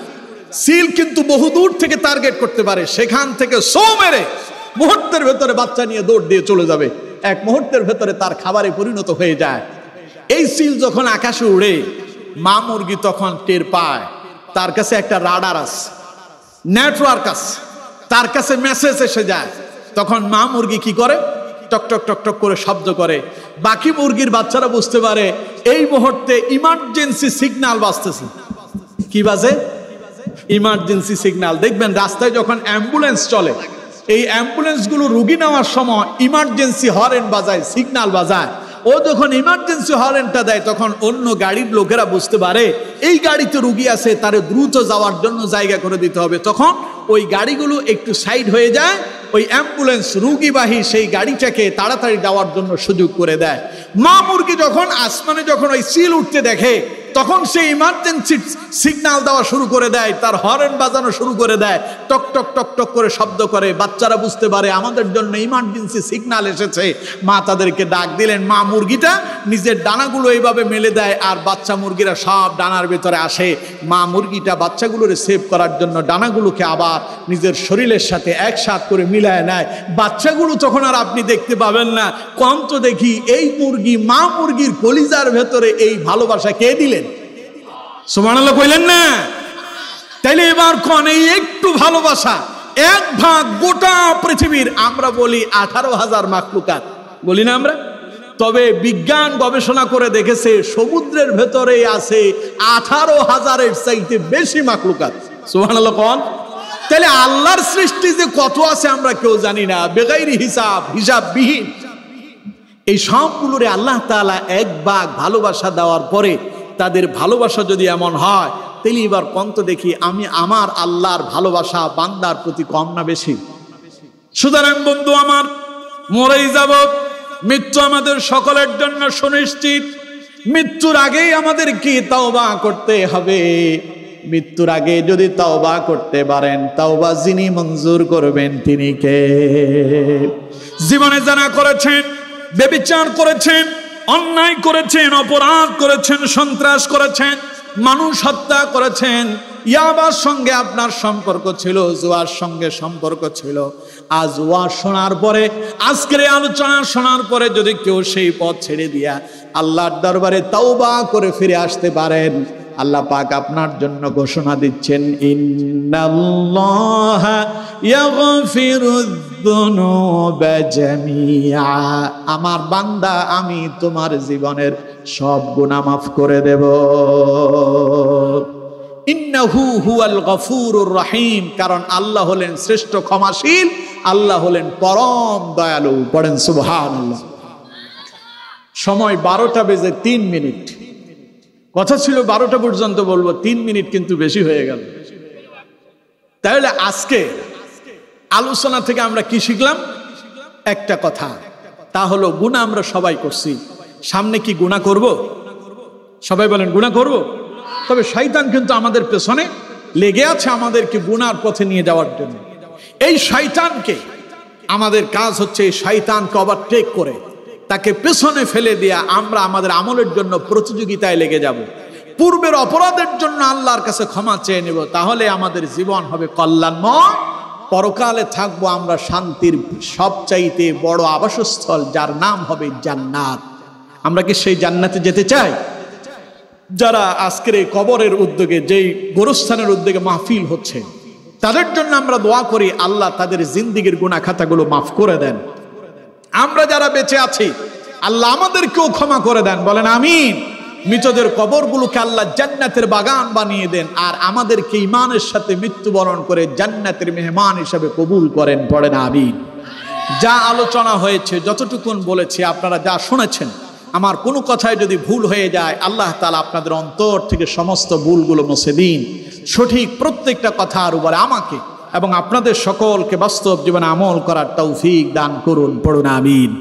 সিল কিন্তু বহু দূর থেকে টার্গেট করতে পারে, সেখান থেকে সো মেরে মুহূর্তের ভেতরে বাচ্চা নিয়ে দৌড় দিয়ে চলে যাবে, 1 মুহূর্তের ভেতরে তার খাবারে পরিণত হয়ে যায়। এই সিল যখন আকাশে উড়ে, মা মুরগি তখন টের পায় তার কাছে একটা রাডার আছে, নেটওয়ার্ক আছে, তার কাছে মেসেজ এসে যায়। তখন মা মুরগি কি করে? টক টক টক টক করে শব্দ করে। বাকি মুরগির বাচ্চারা বুঝতে পারে এই মুহূর্তে ইমার্জেন্সি সিগন্যাল বাজতেছে। কি বাজে? Emergency signal. দেখবেন রাস্তায় যখন অ্যাম্বুলেন্স চলে, এই অ্যাম্বুলেন্সগুলো রুগী নেওয়ার সময় ইমার্জেন্সি হর্ন বাজায়, সিগন্যাল বাজায়। ও যখন ইমার্জেন্সি হর্নটা দেয়, তখন অন্য গাড়ির লোকেরা বুঝতে পারে এই গাড়িতে রুগী আছে, তারে দ্রুত যাওয়ার জন্য জায়গা করে দিতে হবে। তখন ওই গাড়িগুলো একটু সাইড হয়ে যায়, ওই অ্যাম্বুলেন্স রুগীবাহী সেই গাড়িটাকে তাড়াতাড়ি যাওয়ার জন্য সুযোগ করে দেয়। মা মুরগি যখন আসমানে যখন ওই সিল উঠতে দেখে, তখন সে ইমার্জেন্সি সিগন্যাল দেওয়া শুরু করে দেয়, তার হর্ন বাজানো শুরু করে দেয়, টক টক টক টক করে শব্দ করে। বাচ্চারা বুঝতে পারে আমাদের জন্য ইমার্জেন্সি সিগন্যাল এসেছে। মা তাদেরকে ডাক দিলেন। মা মুরগিটা নিজের ডানাগুলো এইভাবে মেলে দেয়, আর বাচ্চা মুরগিরা সব ডানার ভেতরে আসে। মা মুরগিটা বাচ্চাগুলোরে সেভ করার জন্য ডানাগুলোকে আবার নিজের শরীরের সাথে একসাথ করে মিলায় নেয়। বাচ্চাগুলো তখন আর আপনি দেখতে পাবেন না। কম তো দেখি এই মুরগি, মা মুরগির কলিজার ভেতরে এই ভালোবাসা কে দিলেন? সুবহানাল্লাহ কইলেন না? তাইলে এবার কোন এই একটু ভালোবাসা 1 ভাগ গোটা পৃথিবীর, আমরা বলি 18,000 মাখলুকাত, বলি না আমরা? তবে বিজ্ঞান গবেষণা করে দেখেছে সমুদ্রের ভেতরে আছে 18,000-এর চাইতে বেশি মাখলুকাত। সুবহানাল্লাহ কোন? তাহলে আল্লাহর সৃষ্টি যে কত আছে আমরা কেউ জানি না, বেগাইরি হিসাব, হিসাববিহীন। এই সবগুলোরে আল্লাহ তাআলা 1 ভাগ ভালোবাসা দেওয়ার পরে তাদের ভালোবাসা যদি এমন হয়, তাহলে এবার কন্ত দেখি আমি আমার আল্লাহর ভালোবাসা বান্দার প্রতি কম না বেশি? সুতরাং বন্ধু আমার, মরেই যাব, মৃত্যু আমাদের সকলের জন্য সুনিশ্চিত। মৃত্যুর আগেই আমাদেরকে তাওবা করতে হবে। মৃত্যুর আগে যদি তাওবা করতে পারেন, তাওবা যিনি মঞ্জুর করবেন তিনি কে? জীবনে যারা করেছেন, ব্যভিচার করেছেন, অন্যায় করেছেন, অপরাধ করেছেন, সন্ত্রাস করেছেন, মানুষ হত্যা করেছেন, ইয়াবার সঙ্গে আপনার সম্পর্ক ছিল, জুয়ার সঙ্গে সম্পর্ক ছিল, আজ ওয়াজ শোনার পরে, আজকের আলোচনা শোনার পরে যদি কেউ সেই পথ ছেড়ে দিয়া আল্লাহর দরবারে তাওবা করে ফিরে আসতে পারেন, আল্লাহ পাক আপনার জন্য ঘোষণা দিচ্ছেন, ইন্নাল্লাহা ইয়াগফিরুয যুনুবা জামিআ, আমার বান্দা আমি তোমার জীবনের সব গুনাহ মাফ করে দেব। ইন্নাহু হুয়াল গফুরুর রহিম, কারণ আল্লাহ হলেন শ্রেষ্ঠ ক্ষমাশীল, আল্লাহ হলেন পরম দয়ালু। পড়েন সুবহানাল্লাহ। সময় 12:03। কথা ছিল 12টা পর্যন্ত বলবো, 3 মিনিট কিন্তু বেশি হয়ে গেল। তাহলে আজকে আলোচনা থেকে আমরা কি শিখলাম? একটা কথা, তা হলো গুনাহ আমরা সবাই করছি। সামনে কি গুনাহ করব? সবাই বলেন গুনাহ করব। তবে শয়তান কিন্তু আমাদের পেছনে লেগে আছে আমাদেরকে গুনার পথে নিয়ে যাওয়ার জন্য। এই শয়তানকে আমাদের কাজ হচ্ছে এই শয়তানকে ওভারটেক করে তাকে পেছনে ফেলে দেয়া আমরা আমাদের আমলের জন্য প্রতিযোগিতায় লেগে যাব। পূর্বের অপরাধের জন্য আল্লাহর কাছে ক্ষমা চেয়ে নেব, তাহলে আমাদের জীবন হবে কল্যাণময়। পরকালে থাকবো আমরা শান্তির সবচাইতে বড় আবাসস্থল, যার নাম হবে জান্নাত। আমরা কি সেই জান্নাতে যেতে চাই? যারা আজকের এই কবরের উদ্যোগে, যেই গোরস্থানের উদ্যোগে মাহফিল হচ্ছে, তাদের জন্য আমরা দোয়া করি আল্লাহ তাদের জিন্দেগীর গুনাহ খাতাগুলো মাফ করে দেন। আমরা যারা বেঁচে আছি আল্লাহ আমাদেরকেও ক্ষমা করে দেন। বলেন আমিন। মৃতদের কবরগুলোকে আল্লাহ জান্নাতের বাগান বানিয়ে দেন, আর আমাদেরকে ঈমানের সাথে মৃত্যুবরণ করে জান্নাতের মেহমান হিসেবে কবুল করেন। পড়েন আমিন। যা আলোচনা হয়েছে, যতটুকুন বলেছি, আপনারা যা শুনেছেন, আমার কোনো কথায় যদি ভুল হয়ে যায় আল্লাহ তাআলা আপনাদের অন্তর থেকে সমস্ত ভুলগুলো মুছে দিন। সঠিক প্রত্যেকটা কথার উপরে আমাকে এবং আপনাদের সকলকে বাস্তব জীবনে আমল করার তৌফিক দান করুন। পড়ুন আমিন।